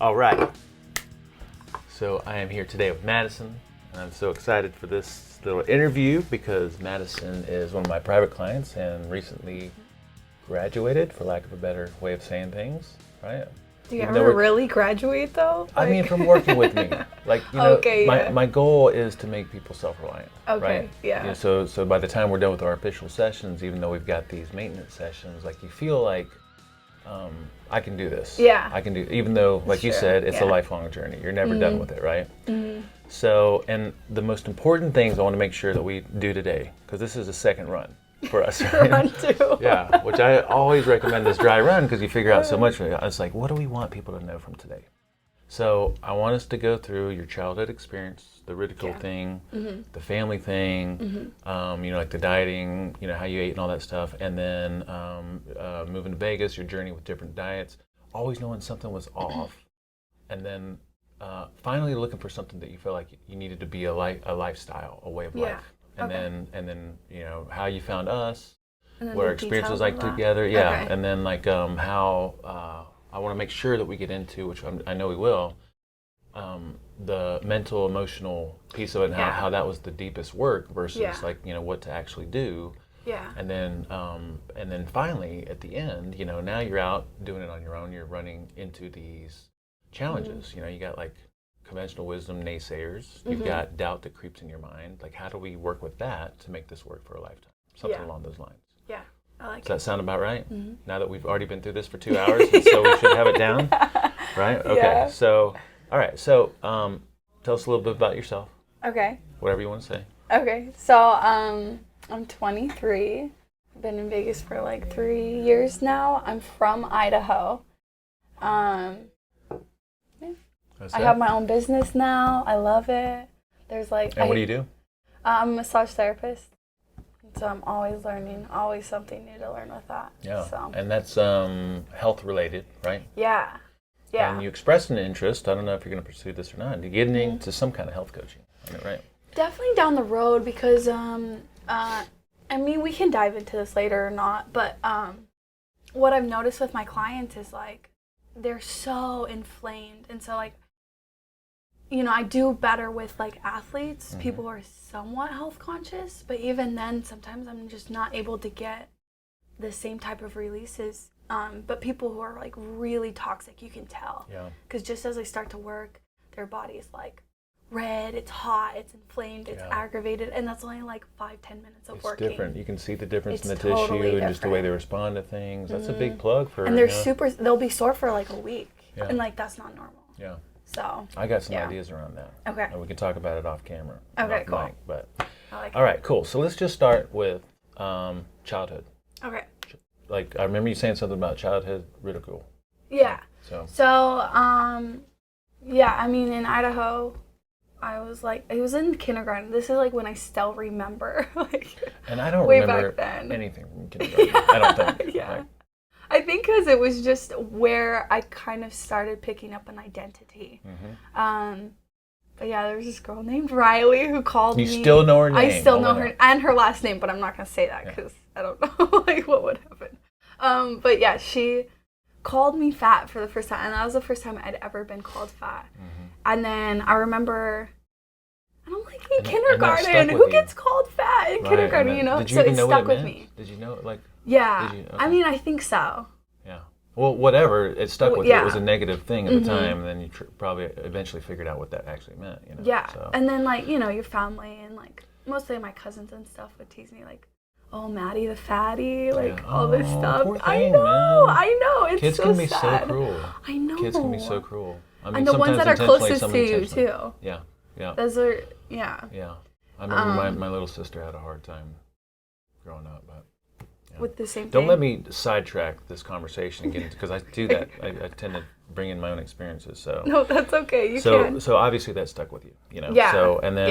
All right. So I am here today with Madison, and I'm so excited for this little interview because Madison is one of my private clients and recently graduated, for lack of a better way of saying things, right? Do you ever really graduate though? I mean, from working with me. Like, you know, Okay, yeah. my goal is to make people self-reliant, Okay, right? yeah. You know, so by the time we're done with our official sessions, even though we've got these maintenance sessions, like you feel like, I can do this. Yeah. I can do, even though, like you said, it's a yeah. lifelong journey. You're never done with it, right? Mm-hmm. So, and the most important things I want to make sure that we do today, because this is a second run for us. Right? Run too. Yeah, which I always recommend this dry run because you figure out so much. It's like, what do we want people to know from today? So I want us to go through your childhood experience, the ridicule thing, the family thing, you know, like the dieting, you know, how you ate and all that stuff, and then moving to Vegas, your journey with different diets, always knowing something was off, and then finally looking for something that you feel like you needed to be a lifestyle, a way of life, and then you know how you found us, what our experience was like together, and then like how. I want to make sure that we get into, which I know we will, the mental, emotional piece of it and how that was the deepest work versus like, you know, what to actually do. Yeah. And then finally at the end, you know, now you're out doing it on your own. You're running into these challenges. You know, you got like conventional wisdom, naysayers. You've got doubt that creeps in your mind. Like, how do we work with that to make this work for a lifetime? Something along those lines. Yeah. I like Does that sound about right? Now that we've already been through this for 2 hours, and so we should have it down, right? Okay. Yeah. So, all right. So, tell us a little bit about yourself. Okay. Whatever you want to say. Okay. So, I'm 23. I've been in Vegas for like 3 years now. I'm from Idaho. I have my own business now. I love it. There's like. And what do you do? I'm a massage therapist. So I'm always learning, always something new to learn with that. Yeah. So. And that's health related, right? Yeah. Yeah. And you expressed an interest. I don't know if you're going to pursue this or not. To get into some kind of health coaching, right? Definitely down the road because I mean we can dive into this later or not, but what I've noticed with my clients is like they're so inflamed, and so like, you know, I do better with like athletes, people who are somewhat health conscious, but even then sometimes I'm just not able to get the same type of releases. But people who are like really toxic, you can tell. Yeah. Because just as they start to work, their body is like red, it's hot, it's inflamed, it's aggravated, and that's only like 5-10 minutes of working. It's different. You can see the difference in the totally tissue and different. just the way they respond to things. That's a big plug for. And they'll be sore for like a week, and like that's not normal. Yeah. So I got some ideas around that. Okay. And we can talk about it off camera. Okay, off cool. Mic, but I like all right, cool. So let's just start with childhood. Okay. Like, I remember you saying something about childhood ridicule. Yeah. So yeah, I mean, in Idaho, I was in kindergarten. This is like when I still remember, like, and I don't way remember back then. anything from kindergarten. I don't think. Yeah. Like, I think because it was just where I kind of started picking up an identity. But yeah, there was this girl named Riley who called me. You still know her name? I still know her and her last name, but I'm not going to say that because I don't know like what would happen. But yeah, she called me fat for the first time, and that was the first time I'd ever been called fat. And then I remember, and I'm like, in kindergarten, who gets called fat in kindergarten, you know? Did you so even it know stuck what it with meant? me. Did you know, like? Yeah. Okay. I mean, I think so. Yeah. Well, whatever, it stuck with you. It was a negative thing at the time, and then you probably eventually figured out what that actually meant, you know? Yeah. So. And then, like, you know, your family and, like, mostly my cousins and stuff would tease me, like, oh, Maddie the fatty, like, all this stuff. Poor thing, I know, man. I know. It's Kids so can be sad. so cruel. I know. Kids can be so cruel. I mean, and the ones that are closest to you, too. Yeah, yeah. Those are, yeah. Yeah. I remember my little sister had a hard time growing up, but... Yeah. With the same thing. Don't let me sidetrack this conversation again, because I do that. I tend to bring in my own experiences. So no, that's okay. You can. So obviously that stuck with you, you know. Yeah. So and then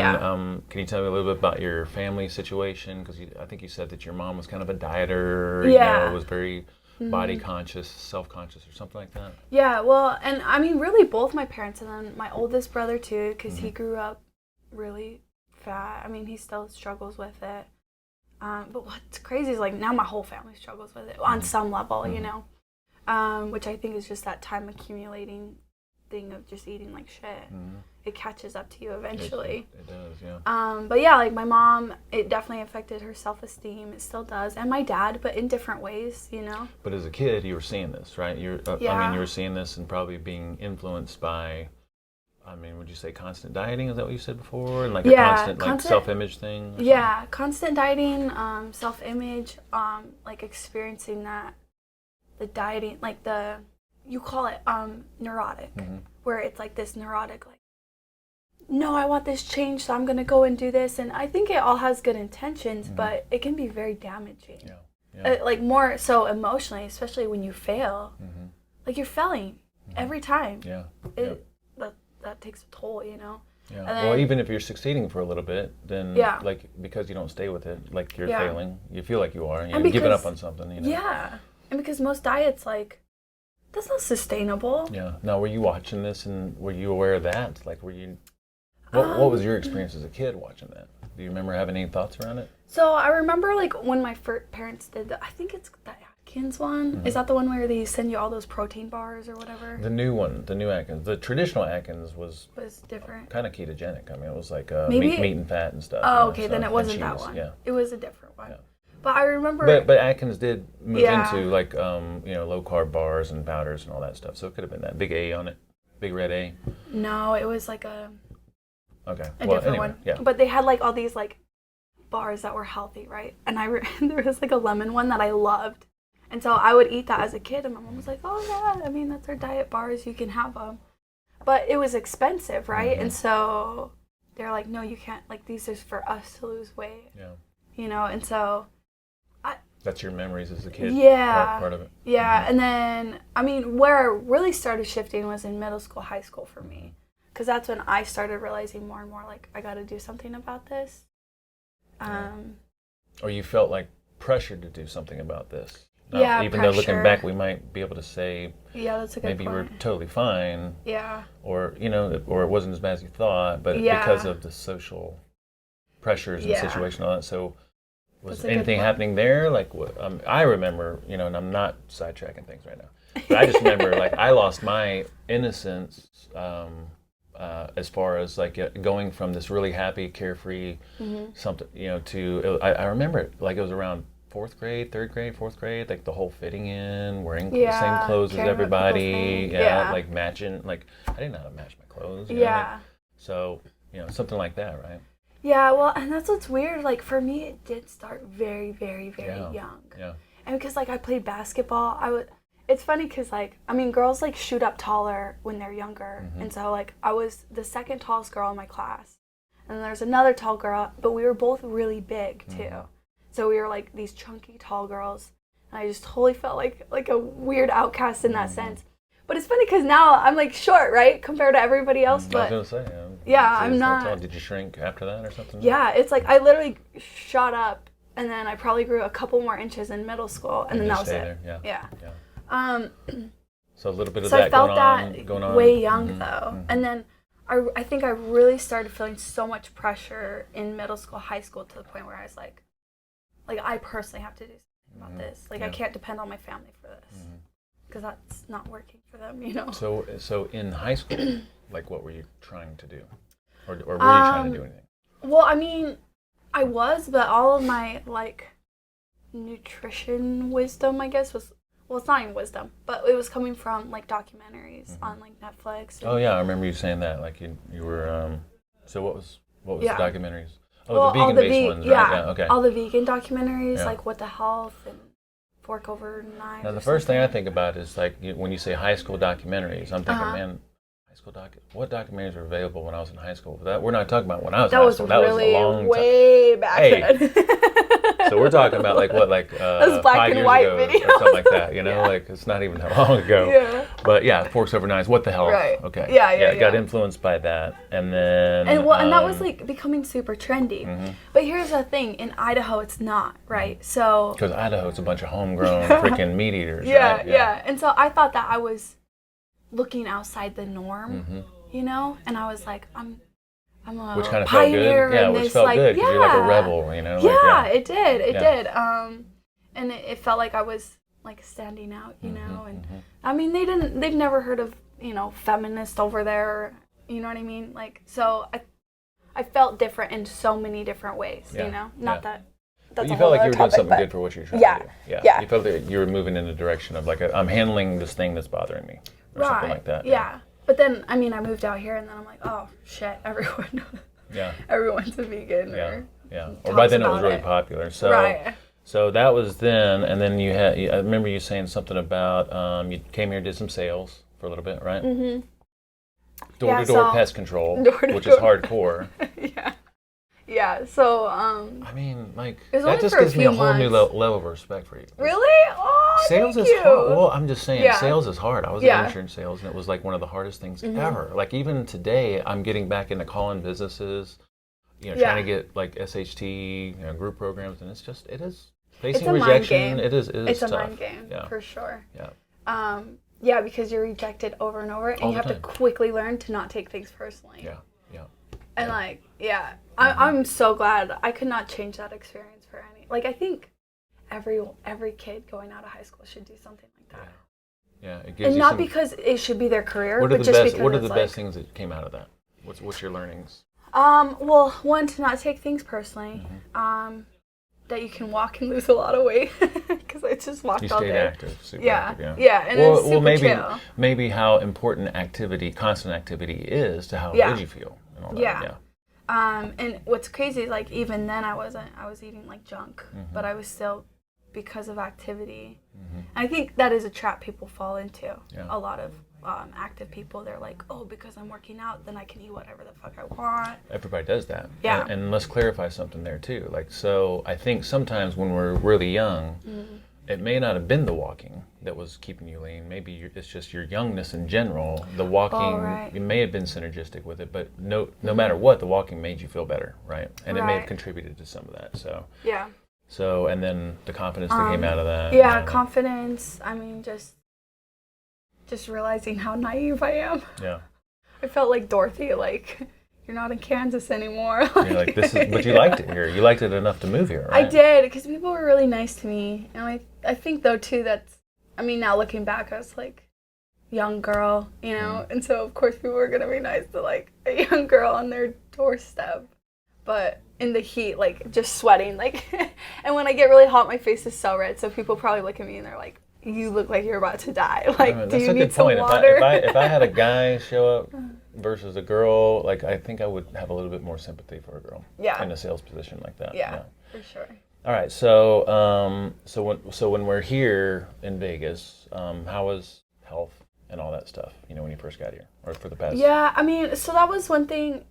can you tell me a little bit about your family situation? Because I think you said that your mom was kind of a dieter. Yeah. You know, was very body conscious, self conscious, or something like that. Yeah. Well, and I mean, really, both my parents, and then my oldest brother too, because he grew up really fat. I mean, he still struggles with it. But what's crazy is, like, now my whole family struggles with it on some level, you know, which I think is just that time accumulating thing of just eating like shit. It catches up to you eventually. It does, yeah. But yeah, like my mom, it definitely affected her self-esteem. It still does, and my dad, but in different ways, you know. But as a kid, you were seeing this, right? I mean, you were seeing this and probably being influenced by. I mean, would you say constant dieting? Is that what you said before? And like a constant like self-image thing? Yeah, constant dieting, self-image, like experiencing that, the dieting, like you call it neurotic, where it's like this neurotic, like, no, I want this change, so I'm going to go and do this. And I think it all has good intentions, but it can be very damaging. Like more so emotionally, especially when you fail. Like you're failing every time. That takes a toll, you know? Yeah. Well, even if you're succeeding for a little bit, then like because you don't stay with it, like you're failing, you feel like you are, and you're giving up on something, you know? Yeah. And because most diets, like, that's not sustainable. Yeah. Now, were you watching this and were you aware of that? Like, were you... What was your experience as a kid watching that? Do you remember having any thoughts around it? So I remember, like, when my parents did I think it's the Atkins one. Is that the one where they send you all those protein bars or whatever? The new one, the new Atkins. The traditional Atkins was different. Kind of ketogenic. I mean, it was like meat and fat and stuff. Oh, okay, then it wasn't that one. Yeah. It was a different one. Yeah. But I remember... But Atkins did move into, like, low-carb bars and powders and all that stuff. So it could have been that. Big A on it. Big red A. No, it was like a different one. Yeah. But they had, like, all these, like, bars that were healthy, right? And there was, like, a lemon one that I loved. And so I would eat that as a kid. And my mom was like, oh, yeah, I mean, that's our diet bars. You can have them. But it was expensive, right? And so they're like, no, you can't. Like, these are for us to lose weight. Yeah. You know, and so... That's your memories as a kid. Yeah. Part of it. Yeah. And then, I mean, where it really started shifting was in middle school, high school for me. Because that's when I started realizing more and more, like, I got to do something about this. Or you felt like pressured to do something about this. Now, even though looking back, we might be able to say, that's a good maybe point. you were totally fine. Yeah. Or, or it wasn't as bad as you thought, but because of the social pressures and situation and all that. So was anything happening there? Like, I remember, and I'm not sidetracking things right now, but I just remember, like, I lost my innocence as far as, like, going from this really happy, carefree something, to, I remember it, like, it was around fourth grade, like the whole fitting in, wearing the same clothes as everybody, like matching, like, I didn't know how to match my clothes. So, something like that, right? Yeah, well, and that's what's weird. Like, for me, it did start very, very, very young. Yeah. And because, like, I played basketball, it's funny because, like, I mean, girls, like, shoot up taller when they're younger. And so, like, I was the second tallest girl in my class. And then there's another tall girl, but we were both really big, too. So we were, like, these chunky, tall girls. And I just totally felt like a weird outcast in that sense. But it's funny because now I'm, like, short, right, compared to everybody else. But I was going to say, I'm not. Did you shrink after that or something? Yeah, it's like I literally shot up, and then I probably grew a couple more inches in middle school, and then that was it. Yeah. So a little bit of that. So I felt going on. Way young though, and then I think I really started feeling so much pressure in middle school, high school, to the point where I was like I personally have to do something about this. Like I can't depend on my family for this. Because that's not working for them, So in high school, like, what were you trying to do, or were you trying to do anything? Well, I mean, I was, but all of my, like, nutrition wisdom, I guess, was, well, it's not even wisdom, but it was coming from, like, documentaries on, like, Netflix. Oh yeah, I remember you saying that. Like you were. So what was the documentaries? Oh, well, the vegan-based ones, right? Yeah, okay. All the vegan documentaries, like What the Health and Fork Over Knife. Now, the first thing I think about is, like, when you say high school documentaries, I'm thinking, man, high school what documentaries were available when I was in high school? We're not talking about when I was in high school. That was a long time. Way back then. So we're talking about, like, what, like, those black 5 and years white ago videos. or something like that, like, it's not even that long ago. Yeah. But yeah, Forks Over Knives, What the Hell? Right. Okay. Yeah. Got influenced by that, and then. And that was, like, becoming super trendy. But here's the thing: in Idaho, it's not, right? So. Because Idaho, it's a bunch of homegrown freaking meat eaters. Yeah, right? yeah. And so I thought that I was looking outside the norm, and I was like, I'm a which kind of pioneer felt good. Yeah, in which this, felt like, good because you're like a rebel, Yeah, it did. It did. And it felt like I was, like, standing out, and I mean, they've never heard of feminist over there. You know what I mean? Like, so I felt different in so many different ways, Not that that's you a felt whole like you other were doing topic, something good for what you're trying to do. Yeah. You felt that you were moving in the direction of, like, I'm handling this thing that's bothering me. Or something like that. Yeah. But then, I moved out here, and then I'm like, oh, shit, everyone's a vegan. Or by then it was really popular. So that was then, and then I remember you saying something about, you came here and did some sales for a little bit, right? Mm-hmm. Door-to-door pest control, which is hardcore. Yeah, so, that just gives me a whole new level of respect for you. Really? Oh, sales thank is you. hard. Well, I'm just saying, sales is hard. I was in insurance sales, and it was like one of the hardest things ever. Like, even today, I'm getting back into calling businesses, trying to get, like, SHT, group programs, and it is facing rejection. It is it's tough. A mind game, for sure. Yeah. Because you're rejected over and over, and you have to quickly learn to not take things personally. Yeah. And I'm so glad. I could not change that experience for any. Like, I think every kid going out of high school should do something like that. Yeah, it gives and not because it should be their career, what are the best things that came out of that? What's your learnings? Well, one, to not take things personally. That you can walk and lose a lot of weight, because I just walked all day. You stayed active, super active, and it was super chill. Maybe how important constant activity is to how good you feel. And all that. And what's crazy is, like, even then I was eating like junk, but I was still, because of activity. I think that is a trap people fall into. A lot of active people, they're like, oh, because I'm working out, then I can eat whatever the fuck I want. Everybody does that. And let's clarify something there too. Like, so I think sometimes when we're really young, it may not have been the walking that was keeping you lean. Maybe it's just your youngness in general. The walking, you may have been synergistic with it, but no matter what, the walking made you feel better, right? And it may have contributed to some of that. So and then the confidence that came out of that. Confidence. Just realizing how naive I am. I felt like Dorothy, like, you're not in Kansas anymore. You're like, but you liked it here. You liked it enough to move here, right? I did, because people were really nice to me. And I think, though, too, now looking back, I was like, young girl, and so, of course, people were going to be nice to, like, a young girl on their doorstep. But in the heat, like, just sweating, like, and when I get really hot, my face is so red, so people probably look at me and they're like, you look like you're about to die. Like, do you need some water? If I had a guy show up versus a girl, like, I think I would have a little bit more sympathy for a girl in a sales position like that. Yeah, for sure. All right, so when we're here in Vegas, how was health and all that stuff, when you first got here, or for the past? Yeah, so that was one thing.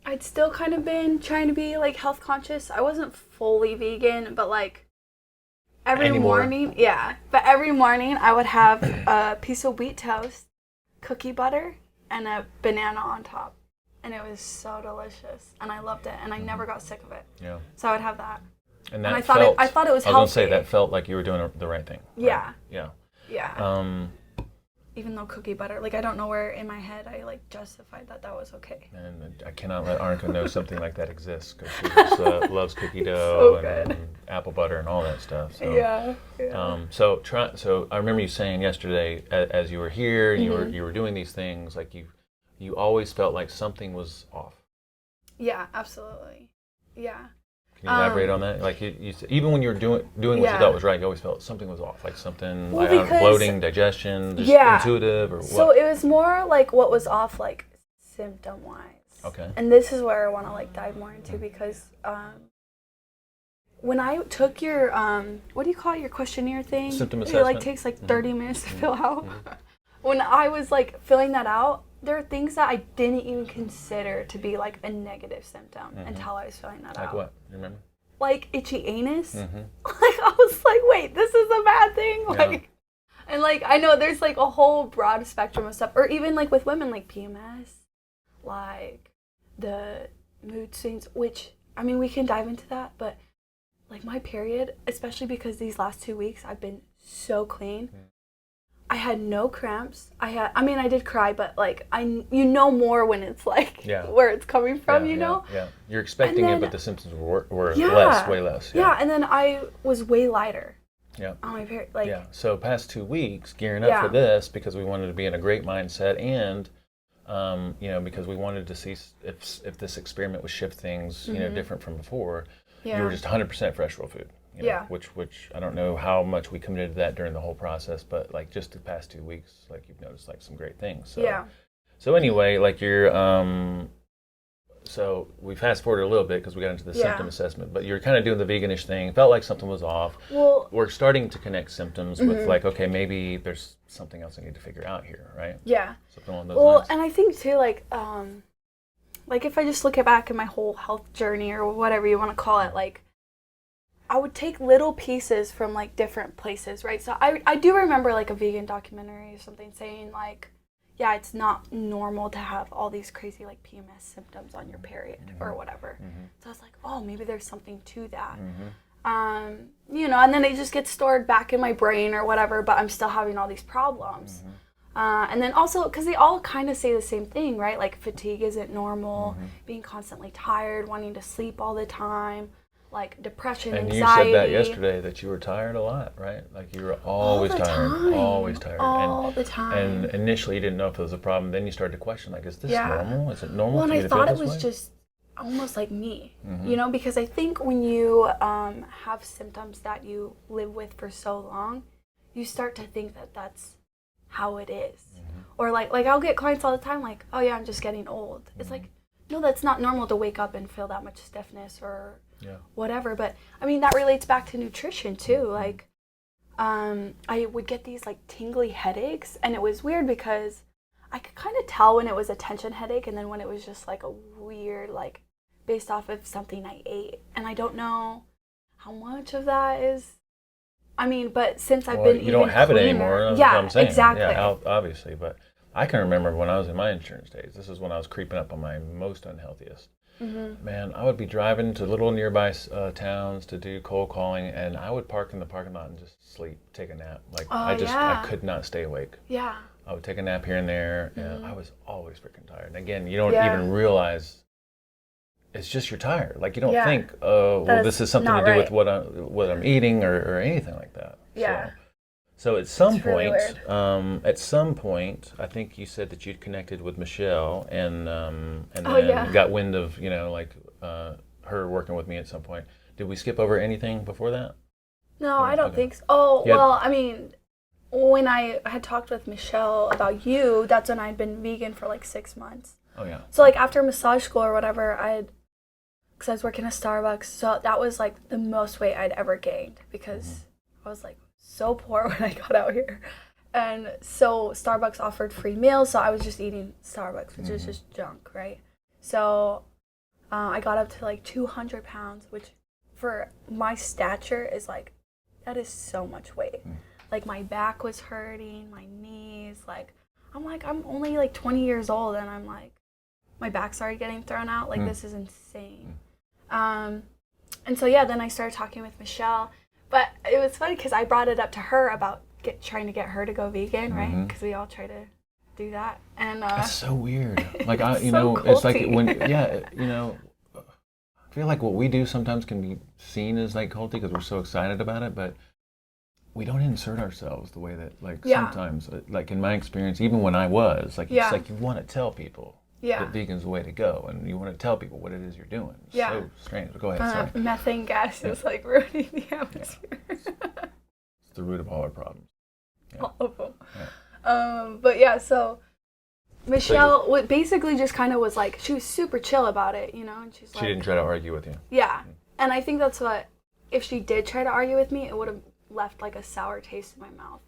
I'd still kind of been trying to be, like, health conscious. I wasn't fully vegan, but, like, every morning I would have a piece of wheat toast, cookie butter, and a banana on top. And it was so delicious. And I loved it. And I never got sick of it. Yeah. So I would have that. And I thought it was healthy. I was going to say, that felt like you were doing the right thing. Right? Yeah. Even though cookie butter, like, I don't know where in my head I, like, justified that was okay. And I cannot let Arnica know something like that exists, because she just loves cookie dough and apple butter and all that stuff. So, So I remember you saying yesterday, as you were here and you were doing these things, like, you always felt like something was off. Yeah, absolutely. Yeah. Can you elaborate on that? Like, you even when you were doing what you thought was right, you always felt something was off, like something, bloating, digestion, just intuitive, or what? So it was more like what was off, like, symptom-wise. Okay. And this is where I want to, like, dive more into, because when I took your, what do you call it, your questionnaire thing? Symptom assessment. It, like, takes, like, 30 minutes to fill out. When I was, like, filling that out, there are things that I didn't even consider to be, like, a negative symptom until I was filling that out. Like what? You remember? Like, itchy anus. Like, I was like, wait, this is a bad thing? Like, and, like, I know there's, like, a whole broad spectrum of stuff. Or even, like, with women, like, PMS, like, the mood swings, which, we can dive into that, but, like, my period, especially because these last 2 weeks I've been so clean, I had no cramps. I did cry, but, like, more when it's, like, where it's coming from, you know? Yeah. You're expecting it, but the symptoms were less, way less. Yeah, and then I was way lighter. on my period. Like, So past 2 weeks, gearing up for this because we wanted to be in a great mindset and, because we wanted to see if this experiment would shift things, different from before. You were just 100% fresh raw food. Which I don't know how much we committed to that during the whole process, but like just the past 2 weeks, like you've noticed like some great things. So, So anyway, like you're, so we fast forwarded a little bit because we got into the symptom assessment, but you're kind of doing the veganish thing. Felt like something was off. Well, we're starting to connect symptoms with like, okay, maybe there's something else I need to figure out here, right? Yeah. Something along those lines. And I think too, like if I just look back at my whole health journey or whatever you want to call it, like, I would take little pieces from like different places, right? So I do remember like a vegan documentary or something saying like, yeah, it's not normal to have all these crazy like PMS symptoms on your period or whatever. So I was like, oh, maybe there's something to that. And then it just gets stored back in my brain or whatever, but I'm still having all these problems. And then also, because they all kind of say the same thing, right? Like fatigue isn't normal, being constantly tired, wanting to sleep all the time, like depression, and anxiety. You said that yesterday, that you were tired a lot, right? Like you were always tired. Always tired. All the time. And initially you didn't know if it was a problem. Then you started to question, like, is this normal? Is it normal for me me to feel this way? Well, and I thought it was just almost like me, because I think when you have symptoms that you live with for so long, you start to think that that's how it is. Or like I'll get clients all the time like, oh yeah, I'm just getting old. It's like, no, that's not normal to wake up and feel that much stiffness or whatever. But I mean, that relates back to nutrition too. Like, I would get these like tingly headaches, and it was weird because I could kind of tell when it was a tension headache and then when it was just like a weird, like based off of something I ate. And I don't know how much of that is, I mean, but since I've been you don't have cleaner, it anymore. That's what I'm saying. Exactly. Yeah, obviously. But I can remember when I was in my insurance days, this is when I was creeping up on my most unhealthiest. Man, I would be driving to little nearby towns to do cold calling, and I would park in the parking lot and just sleep, take a nap. Like I could not stay awake. Yeah. I would take a nap here and there, and I was always freaking tired. And again, you don't even realize it's just you're tired. Like you don't think, oh, well, this is something to do with what I'm eating or anything like that. Yeah. So at some point, I think you said that you'd connected with Michelle and then got wind of her working with me at some point. Did we skip over anything before that? No, I don't think so. Oh, well, I mean, when I had talked with Michelle about you, that's when I'd been vegan for like 6 months. Oh yeah. So like after massage school or whatever, because I was working at Starbucks, so that was like the most weight I'd ever gained because I was like so poor when I got out here. And so Starbucks offered free meals, so I was just eating Starbucks, which is just junk, right? So I got up to like 200 pounds, which for my stature is like, that is so much weight. Like my back was hurting, my knees, I'm only like 20 years old and I'm like, my back started getting thrown out. Like this is insane. And so then I started talking with Michelle. But it was funny because I brought it up to her about trying to get her to go vegan, right? Because we all try to do that. And that's so weird. Like it's like when I feel like what we do sometimes can be seen as like culty because we're so excited about it, but we don't insert ourselves the way that sometimes, like in my experience, even when I was it's like you want to tell people. That vegan's the way to go, and you want to tell people what it is you're doing. It's so strange. Go ahead, sorry. Methane gas is like ruining the atmosphere. It's the root of all our problems. All of them. So Michelle basically just kind of was like, she was super chill about it, and she's like... She didn't try to argue with you. Yeah, and I think that's what, if she did try to argue with me, it would have left like a sour taste in my mouth.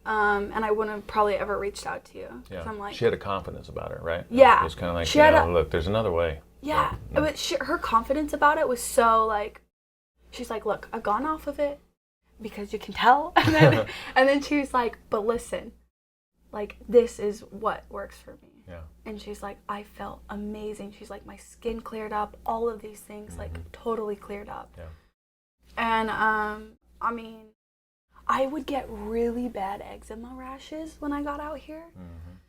And I wouldn't have probably ever reached out to you. Yeah. I'm like, she had a confidence about it, right? Yeah. It was kind of like, look, there's another way. Yeah. But her confidence about it was so like, she's like, look, I've gone off of it because you can tell. And then she was like, but listen, like this is what works for me. Yeah. And she's like, I felt amazing. She's like, my skin cleared up, all of these things like totally cleared up. Yeah. And I mean, I would get really bad eczema rashes when I got out here.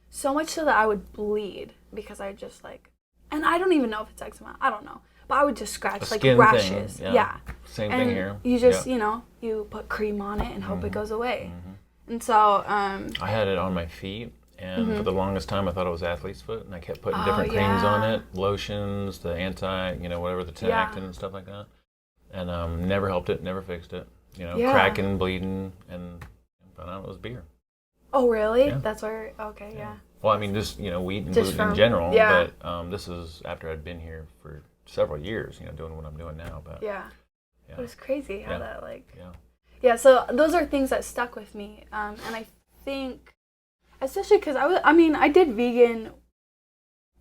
So much so that I would bleed because I just like, and I don't even know if it's eczema. I don't know. But I would just scratch like rashes. Thing, Same thing here. You just, you put cream on it and hope it goes away. And so... I had it on my feet, and for the longest time I thought it was athlete's foot, and I kept putting different creams on it, lotions, the whatever, the Tinactin and stuff like that. And never helped it, never fixed it. Cracking, bleeding, and found out it was beer. Oh, really? Yeah. That's where, okay, yeah. Well, I mean, just, wheat and Just gluten in general, yeah. but this is after I'd been here for several years, doing what I'm doing now. But yeah. It was crazy how that, Yeah, so those are things that stuck with me. And I think, especially because I did vegan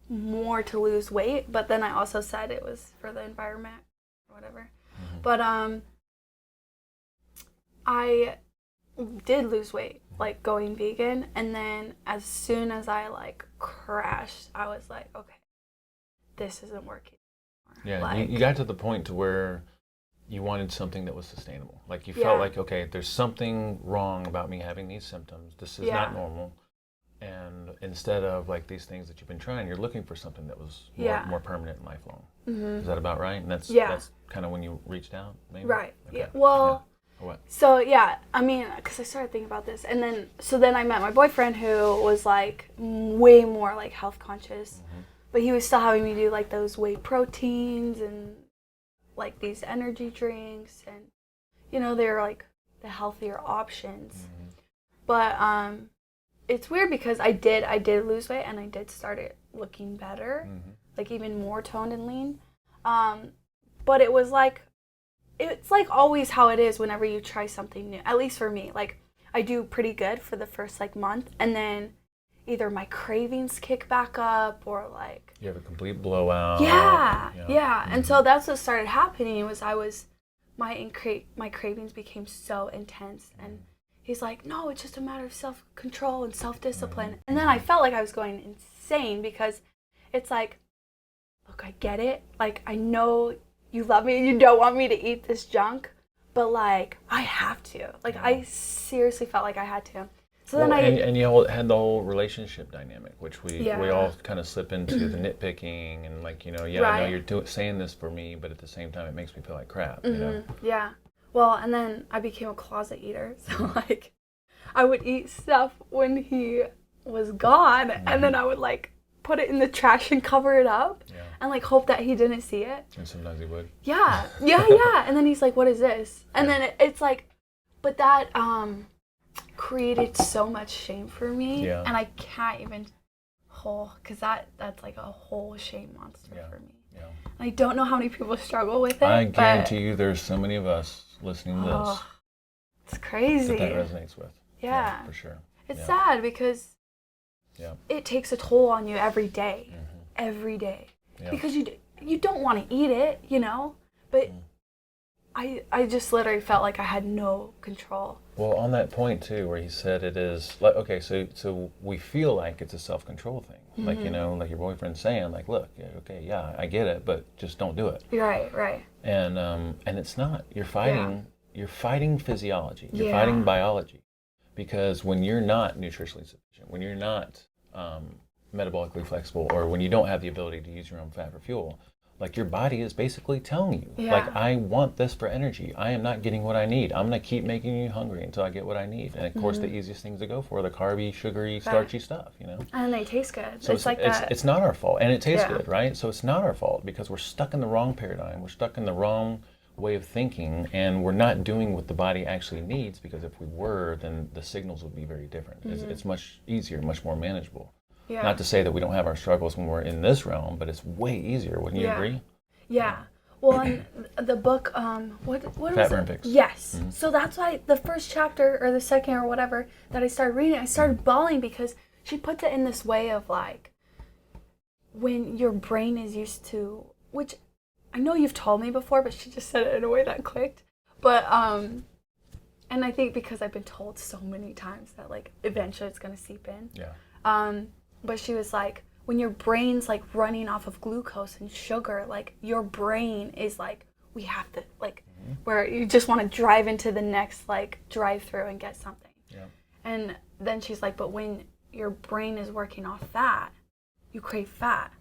more to lose weight, but then I also said it was for the environment or whatever. But I did lose weight, like going vegan, and then as soon as I crashed, I was like, okay, this isn't working anymore. Yeah, you got to the point to where you wanted something that was sustainable. Like you felt like, okay, there's something wrong about me having these symptoms. This is not normal. And instead of these things that you've been trying, you're looking for something that was more permanent and lifelong. Is that about right? And that's kind of when you reached out, maybe? Right. Okay. Yeah. Well, what? So because I started thinking about this, and then I met my boyfriend who was way more health conscious, but he was still having me do those whey proteins and these energy drinks, and they're the healthier options. But it's weird because I did lose weight, and I did start it looking better, even more toned and lean. But it was it's always how it is whenever you try something new. At least for me, I do pretty good for the first month, and then either my cravings kick back up or you have a complete blowout. Yeah. And so that's what started happening. My cravings became so intense, and he's like, no, it's just a matter of self-control and self-discipline. And then I felt like I was going insane because it's look, I get it. I know you love me and you don't want me to eat this junk, but I have to. I seriously felt like I had to. So then and you all had the whole relationship dynamic, which we all kind of slip into the nitpicking and I know you're saying this for me, but at the same time it makes me feel like crap. Yeah. Well, and then I became a closet eater, so I would eat stuff when he was gone, and then I would put it in the trash and cover it up, and hope that he didn't see it. And sometimes he would. Yeah. And then he's like, "What is this?" And then it's but that created so much shame for me, and I can't even because that's a whole shame monster for me. Yeah. And I don't know how many people struggle with it. I guarantee you, there's so many of us listening to this. It's crazy. That resonates with. Yeah, for sure. It's sad because it takes a toll on you every day. Every day. Yeah. Because you don't want to eat it, but I just literally felt like I had no control. Well, on that point too, where he said it is okay, so we feel like it's a self-control thing, like your boyfriend's saying, look, okay, I get it, but just don't do it. Right. And it's not. You're fighting physiology. You're fighting biology, because when you're not nutritionally sufficient, when you're not metabolically flexible, or when you don't have the ability to use your own fat for fuel, your body is basically telling you, I want this for energy. I am not getting what I need. I'm going to keep making you hungry until I get what I need. And of course, the easiest things to go for are the carby, sugary, starchy stuff, And they taste good. So it's not our fault. And it tastes good, right? So it's not our fault, because we're stuck in the wrong paradigm. We're stuck in the wrong way of thinking, and we're not doing what the body actually needs, because if we were, then the signals would be very different. It's much easier, much more manageable. Yeah. Not to say that we don't have our struggles when we're in this realm, but it's way easier. Wouldn't you agree? Yeah. Well, in the book, what Fat Burn Fix. Yes. So that's why the first chapter or the second or whatever that I started reading, I started bawling, because she puts it in this way of when your brain is used to, which I know you've told me before, but she just said it in a way that clicked. But and I think because I've been told so many times that eventually it's gonna seep in. Yeah. But she was when your brain's running off of glucose and sugar, your brain is we have to where you just want to drive into the next drive-through and get something. Yeah. And then she's but when your brain is working off fat, you crave fat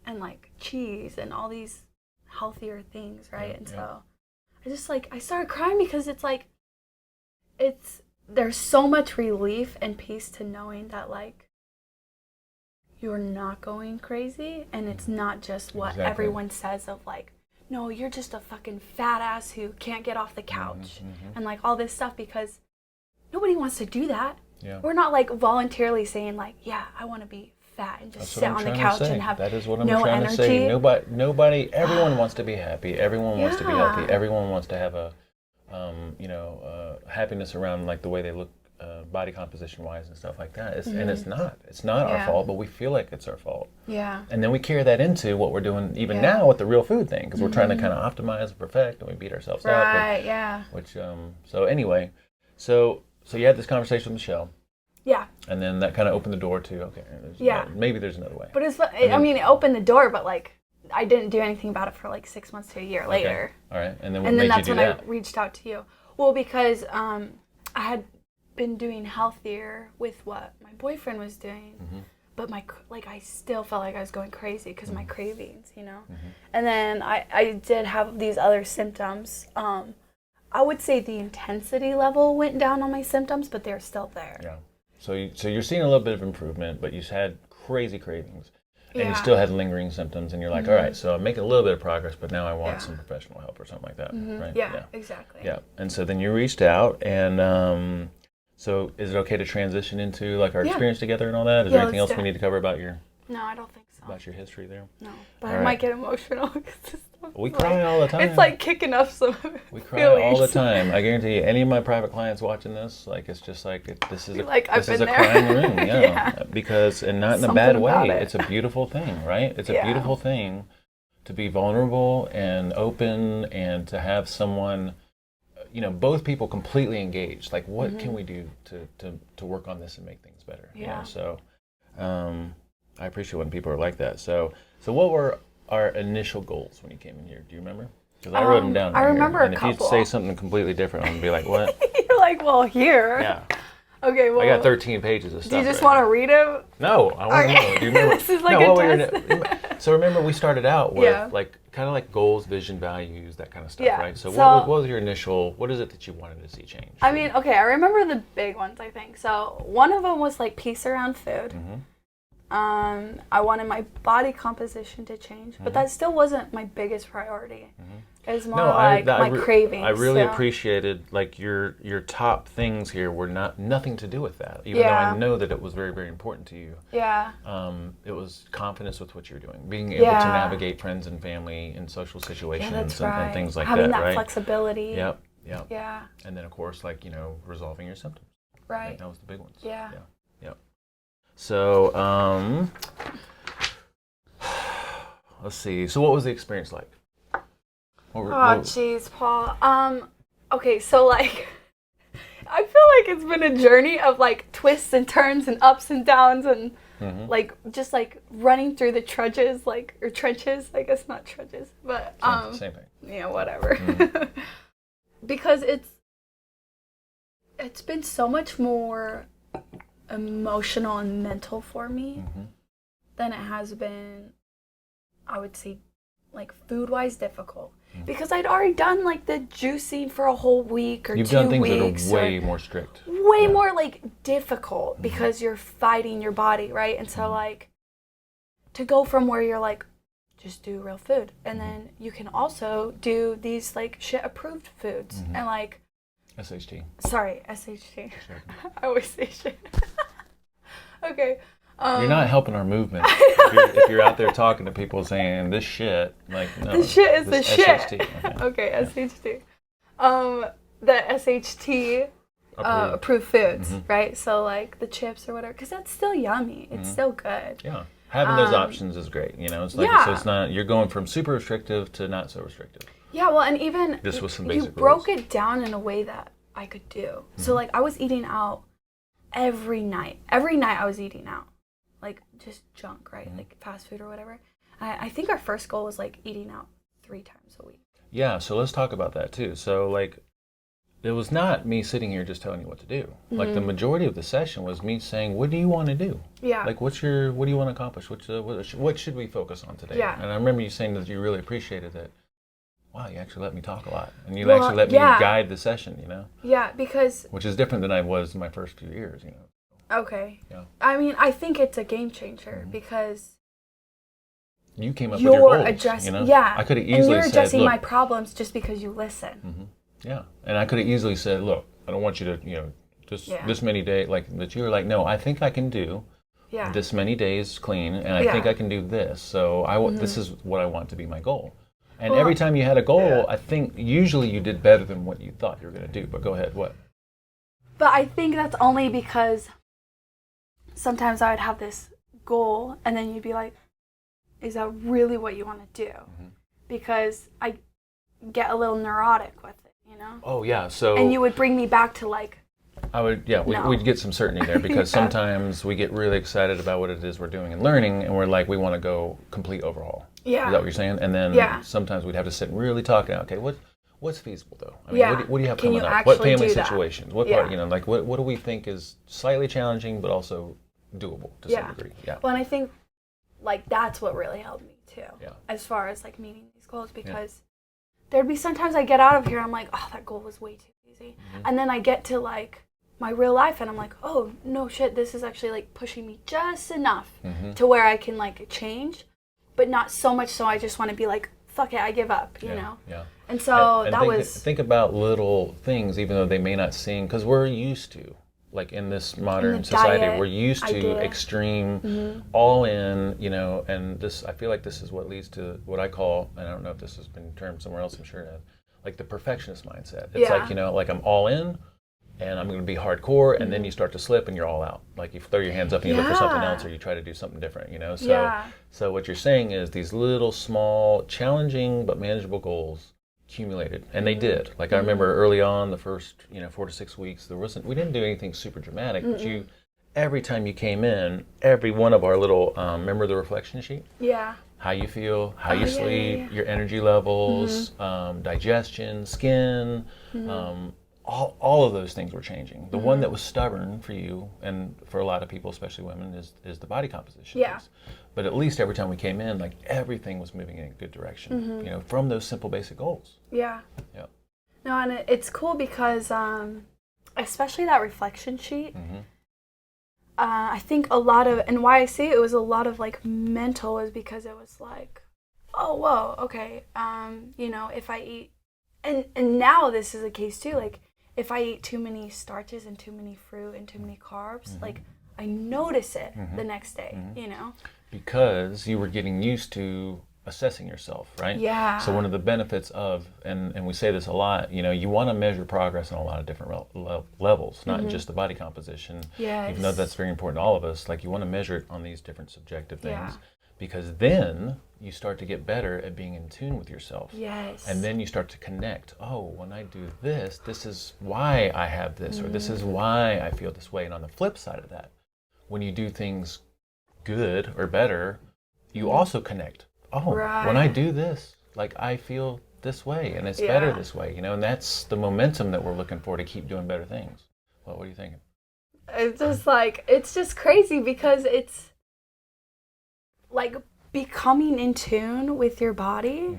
and cheese and all these healthier things, right? And so I started crying because it's like, there's so much relief and peace to knowing that, like, you're not going crazy, and it's not just what everyone says of, like, no, you're just a fucking fat ass who can't get off the couch and, like, all this stuff, because nobody wants to do that. Yeah. We're not, like, voluntarily saying, like, yeah, I want to be fat and just sit on the couch and have that is what I'm no trying energy. to say. Nobody, everyone wants to be happy. Everyone wants to be healthy. Everyone wants to have a, happiness around, like, the way they look, body composition wise and stuff like that. And it's not our fault, but we feel like it's our fault. Yeah. And then we carry that into what we're doing even now with the real food thing, because we're trying to kind of optimize and perfect, and we beat ourselves up. Right. Yeah. Which so anyway, so you had this conversation with Michelle. Yeah. And then that kind of opened the door to maybe there's another way. But it opened the door, but, like, I didn't do anything about it for like 6 months to a year later. All right. And then what made you do that? And then that's when I reached out to you. Well, because I had been doing healthier with what my boyfriend was doing, but I still felt like I was going crazy because of my cravings, you know. And then I did have these other symptoms. I would say the intensity level went down on my symptoms, but they're still there. Yeah. So you're seeing a little bit of improvement, but you had crazy cravings. And you still had lingering symptoms, and you're like, all right, so I'm making a little bit of progress, but now I want some professional help or something like that, right? Yeah, exactly. Yeah, and so then you reached out, and so is it okay to transition into, like, our experience together and all that? Is there anything else we need to cover about your... No, I don't think so. About your history there? No, but I might get emotional. We cry all the time. It's like kicking up some We cry all the time. I guarantee you, any of my private clients watching this, like, it's just like, this is a crying room. Yeah. Because, and not in a bad way. It's a beautiful thing, right? It's a beautiful thing to be vulnerable and open and to have someone, both people completely engaged. Like, what can we do to work on this and make things better? Yeah. So, I appreciate when people are like that. So what were our initial goals when you came in here? Do you remember? Because I wrote them down. I remember a couple. And if you say something completely different, I'm going to be like, what? You're like, well, here. Yeah. Okay, well. I got 13 pages of stuff. Do you just want to read them? No, I want to know. Do you remember? This is like a test. So remember, we started out with kind of like goals, vision, values, that kind of stuff, right? So what was your initial, what is it that you wanted to see change? I mean, okay, I remember the big ones, I think. So one of them was like peace around food. I wanted my body composition to change, but that still wasn't my biggest priority. It was more my cravings. I really appreciated, like, your top things here were nothing to do with that, even though I know that it was very, very important to you. Yeah. It was confidence with what you're doing, being able to navigate friends and family in social situations and things like Having that, right? Flexibility. Yep. Yeah. And then, of course, like, resolving your symptoms. Right. That was the big ones. Yeah. So, let's see. So what was the experience like? Jeez, Paul. Okay, so, like, I feel like it's been a journey of, like, twists and turns and ups and downs and, like, just, like, running through the trudges, like, or trenches. I guess not trudges, but, same thing. Yeah, whatever. Because it's been so much more emotional and mental for me than it has been, I would say, like, food-wise difficult. Because I'd already done, like, the juicing for a whole week or 2 weeks. You've done things that are way more strict. Way more, like, difficult because you're fighting your body, right? And so, like, to go from where you're, like, just do real food. And then you can also do these, like, shit-approved foods. And, like... SHT. Sorry, SHT. I always say shit. Okay. You're not helping our movement. if you're out there talking to people saying this shit, like, no. This shit is the shit. SHT. Okay, SHT. The SHT approved foods, right? So, like, the chips or whatever, because that's still yummy. It's still good. Yeah. Having those options is great. It's like, so it's not, you're going from super restrictive to not so restrictive. Yeah, well, and even just with some basic you broke it down in a way that I could do. So, like, I was eating out every night. Every night I was eating out. Like, just junk, right? Like, fast food or whatever. I think our first goal was, like, eating out 3 times a week. Yeah, so let's talk about that, too. So, like, it was not me sitting here just telling you what to do. Like, the majority of the session was me saying, what do you want to do? Yeah. Like, what do you want to accomplish? What should we focus on today? Yeah. And I remember you saying that you really appreciated that. wow, you actually let me talk a lot. And you Well, actually let me guide the session, you know? Yeah, because... Which is different than I was in my first few years, you know? Okay. Yeah. I mean, I think it's a game changer because... You came up with your goals, addressing, you know? yeah. I could have easily said, and you're addressing look, my problems just because you listen. Mm-hmm. Yeah. And I could have easily said, look, I don't want you to, you know, this many days, like, but you were like, no, I think I can do this many days clean, and I think I can do this. So this is what I want to be my goal. And every time you had a goal, I think usually you did better than what you thought you were going to do. But go ahead, what? But I think that's only because sometimes I would have this goal, and then you'd be like, is that really what you want to do? Because I get a little neurotic with it, you know? Oh, yeah. So. And you would bring me back to like, I would, we'd get some certainty there because sometimes we get really excited about what it is we're doing and learning, and we're like, we want to go complete overhaul. Yeah. Is that what you're saying? And then sometimes we'd have to sit and really talk. Okay, what's feasible though? I mean, what do you have coming up? What family situations? What part? You know, like what do we think is slightly challenging but also doable to some degree? Yeah. Well, and I think like that's what really helped me too. Yeah. As far as like meeting these goals, because there'd be sometimes I get out of here, I'm like, oh, that goal was way too easy, and then I get to like my real life and I'm like, oh no shit, this is actually like pushing me just enough to where I can like change, but not so much so I just want to be like, fuck it, I give up, you know? Yeah. And so think about little things, even though they may not seem, because we're used to, like in this modern society, we're used to extreme, all in, you know, and this, I feel like this is what leads to what I call, and I don't know if this has been termed somewhere else, I'm sure it has, like the perfectionist mindset. It's like, you know, like I'm all in, and I'm going to be hardcore, and then you start to slip and you're all out. Like you throw your hands up and you look for something else, or you try to do something different, you know? So what you're saying is these little, small, challenging, but manageable goals accumulated. And they did. Like I remember early on, the first, 4 to 6 weeks, we didn't do anything super dramatic, but every time you came in, every one of our little, remember the reflection sheet? Yeah. How you feel, how you sleep, your energy levels, digestion, skin, all of those things were changing. The one that was stubborn for you, and for a lot of people, especially women, is the body composition. Yeah. Piece. But at least every time we came in, like everything was moving in a good direction, from those simple basic goals. Yeah. Yeah. No, and it's cool because, especially that reflection sheet, I think a lot of, and why I say it was a lot of like mental is because it was like, oh, whoa, okay, if I eat, and now this is the case too, like, if I eat too many starches and too many fruit and too many carbs, like I notice it the next day, you know? Because you were getting used to assessing yourself, right? Yeah. So one of the benefits of, and we say this a lot, you want to measure progress on a lot of different levels, not just the body composition. Yes. Even though that's very important to all of us, like you want to measure it on these different subjective things. Because then you start to get better at being in tune with yourself. Yes. And then you start to connect. Oh, when I do this, this is why I have this, or this is why I feel this way. And on the flip side of that, when you do things good or better, you also connect. Oh, when I do this, like I feel this way, and it's better this way, and that's the momentum that we're looking for to keep doing better things. Well, what are you thinking? It's just like, it's just crazy because it's like becoming in tune with your body.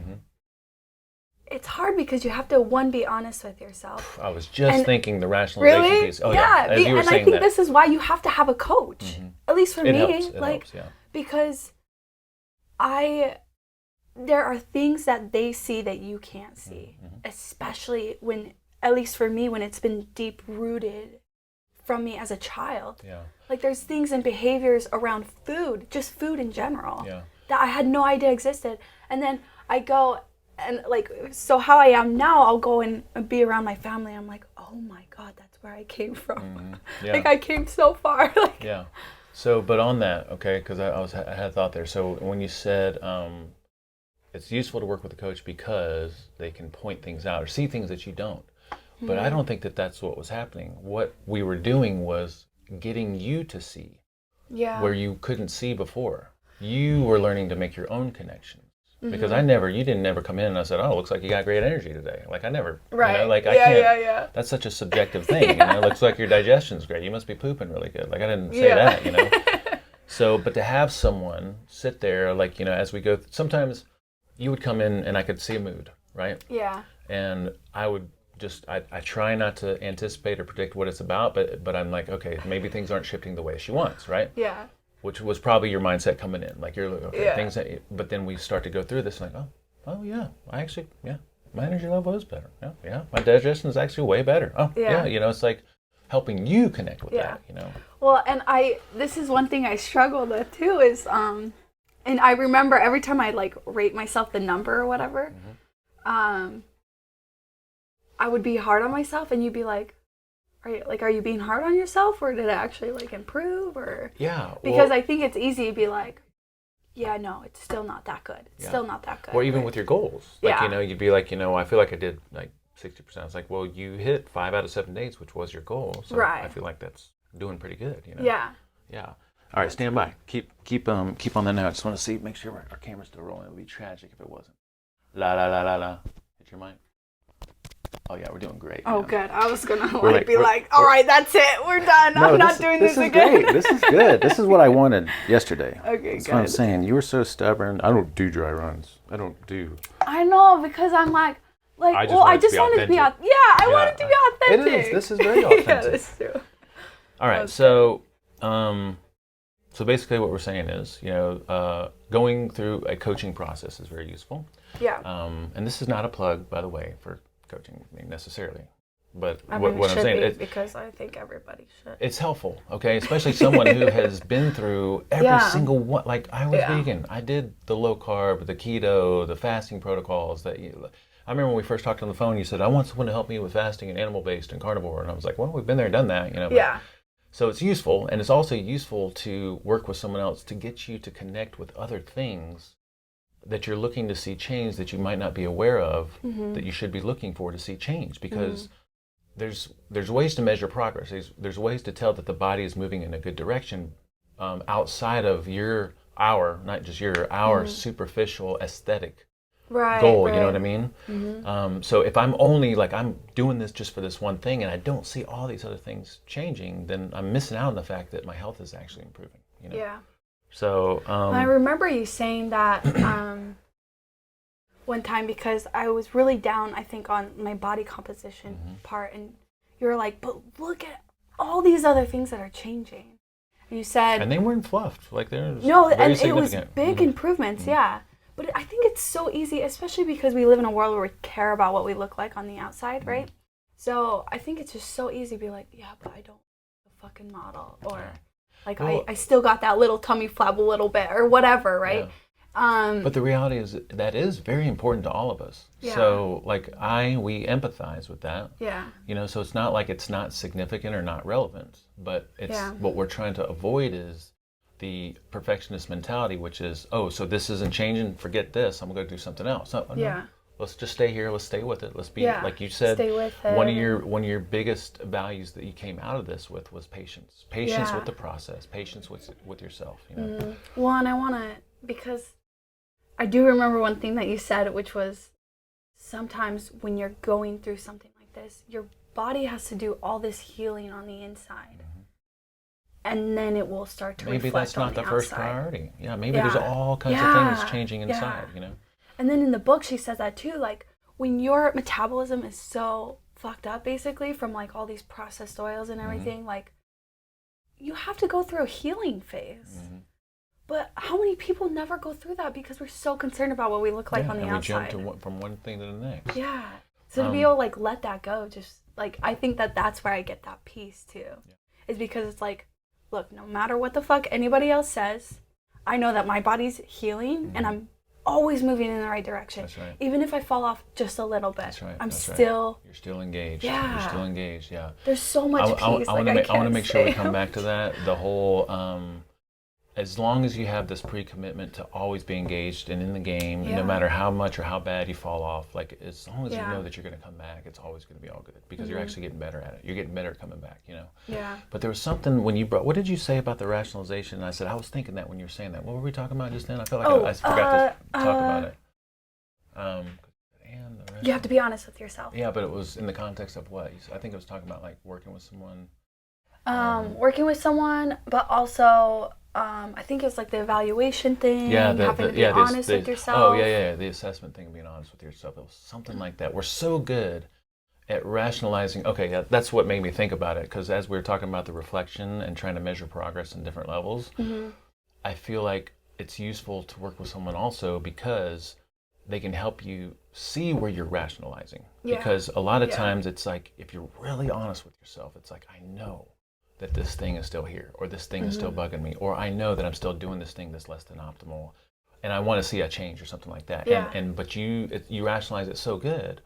It's hard because you have to, be honest with yourself. I was just thinking the rationalization piece. Oh, yeah. As you were and saying I think that. This is why you have to have a coach. At least for me. It helps, because there are things that they see that you can't see. Especially when, at least for me, when it's been deep rooted from me as a child. Yeah. Like there's things and behaviors around food, just food in general, that I had no idea existed. And then I go and like, so how I am now, I'll go and be around my family. I'm like, oh my God, that's where I came from. Like I came so far. Like, yeah. So, but on that, okay, because I had a thought there. So when you said it's useful to work with a coach because they can point things out or see things that you don't. But I don't think that that's what was happening. What we were doing was getting you to see where you couldn't see before. You were learning to make your own connections. Because you didn't never come in and I said, oh, it looks like you got great energy today. Like I never, I can't, that's such a subjective thing. It looks like your digestion's great. You must be pooping really good. Like I didn't say that, So, but to have someone sit there, like, as we go, sometimes you would come in and I could see a mood. right? Yeah. And I would just, I try not to anticipate or predict what it's about, but I'm like, okay, maybe things aren't shifting the way she wants, right? Yeah. Which was probably your mindset coming in. Like, you're like, okay, Yeah. things that, but then we start to go through this, like, oh yeah, I actually, yeah, my energy level is better. Yeah, my digestion is actually way better. Oh, yeah, it's like helping you connect with that, Well, and this is one thing I struggle with too is, and I remember every time I like rate myself the number or whatever, I would be hard on myself, and you'd be like, are you being hard on yourself, or did it actually like improve, or? Yeah. Because I think it's easy to be like, yeah, no, it's still not that good. It's still not that good. Or even with your goals. Like, you'd be like, I feel like I did like 60%. It's like, well, you hit 5 out of 7 days, which was your goal. So I feel like that's doing pretty good, Yeah. Yeah. All right, stand by. Keep on that now. I just want to make sure our camera's still rolling. It would be tragic if it wasn't. La la la la la. Hit your mic. Oh yeah, we're doing great. Oh, man. good. I was gonna all right, that's it. We're done. I'm not doing this again. Great. This is good. This is what I wanted yesterday. Okay, That's good. what I'm saying. You were so stubborn. I don't do dry runs. I don't do. I know, because I'm like, I just wanted to be authentic. Yeah, I wanted to be authentic. It is. This is very authentic. Yeah, that's true. All right, so basically what we're saying is, going through a coaching process is very useful. Yeah. And this is not a plug, by the way, for coaching necessarily. But I mean, what I'm saying, because I think everybody should. It's helpful, okay? Especially someone who has been through every single one. Like, I was vegan. I did the low carb, the keto, the fasting protocols. I remember when we first talked on the phone, you said, I want someone to help me with fasting and animal-based and carnivore. And I was like, well, we've been there, done that, But, so it's useful, and it's also useful to work with someone else to get you to connect with other things that you're looking to see change that you might not be aware of, that you should be looking for to see change, because there's ways to measure progress. There's ways to tell that the body is moving in a good direction outside of our superficial aesthetic goal. Right. You know what I mean? So if I'm only like, I'm doing this just for this one thing and I don't see all these other things changing, then I'm missing out on the fact that my health is actually improving. Yeah. So I remember you saying that one time, because I was really down, I think, on my body composition part, and you were like, but look at all these other things that are changing. And you said, and they weren't fluffed, like there's and it was big improvements. Yeah. But I think it's so easy, especially because we live in a world where we care about what we look like on the outside, right? So I think it's just so easy to be like, yeah, but I don't the fucking model, or like, I still got that little tummy flab a little bit, or whatever, right? Yeah. But the reality is that is very important to all of us. Yeah. So like we empathize with that. Yeah. So it's not like it's not significant or not relevant, but it's what we're trying to avoid is the perfectionist mentality, which is, so this isn't changing, forget this, I'm going to do something else. No, let's just stay here, let's stay with it, let's be, like you said, stay with it. One of your biggest values that you came out of this with was patience with the process, patience with yourself. Well, and I want to, because I do remember one thing that you said, which was, sometimes when you're going through something like this, your body has to do all this healing on the inside. And then it will start to maybe reflect that's not on the the first outside. priority. Yeah, maybe there's all kinds of things changing inside, And then in the book, she says that too, like, when your metabolism is so fucked up, basically, from like all these processed oils and everything, like, you have to go through a healing phase. But how many people never go through that because we're so concerned about what we look like on the outside? We jump from one thing to the next. Yeah. So to be able to like let that go, just like, I think that's where I get that peace too. Is because it's like, look, no matter what the fuck anybody else says, I know that my body's healing and I'm always moving in the right direction. That's right. Even if I fall off just a little bit, that's right. I'm still... You're still engaged. Yeah. You're still engaged, yeah. There's so much peace. I want to make sure we come back to that. The whole, as long as you have this pre-commitment to always be engaged and in the game, no matter how much or how bad you fall off, like, as long as you know that you're going to come back, it's always going to be all good, because you're actually getting better at it. You're getting better at coming back, Yeah. But there was something when you what did you say about the rationalization? And I said, I was thinking that when you were saying that. What were we talking about just then? I felt like I forgot to talk about it. And the you have to be honest with yourself. Yeah, but it was in the context of what? I think it was talking about like working with someone. Working with someone, but also I think it's like the evaluation thing, Yeah, having to be honest with yourself. Oh, yeah, the assessment thing of being honest with yourself. It was something like that. We're so good at rationalizing. Okay, yeah, that's what made me think about it, because as we were talking about the reflection and trying to measure progress in different levels, I feel like it's useful to work with someone also because they can help you see where you're rationalizing. Yeah. Because a lot of times it's like, if you're really honest with yourself, it's like, I know that this thing is still here, or this thing is still bugging me, or I know that I'm still doing this thing that's less than optimal, and I want to see a change or something like that. Yeah. But you rationalize it so good,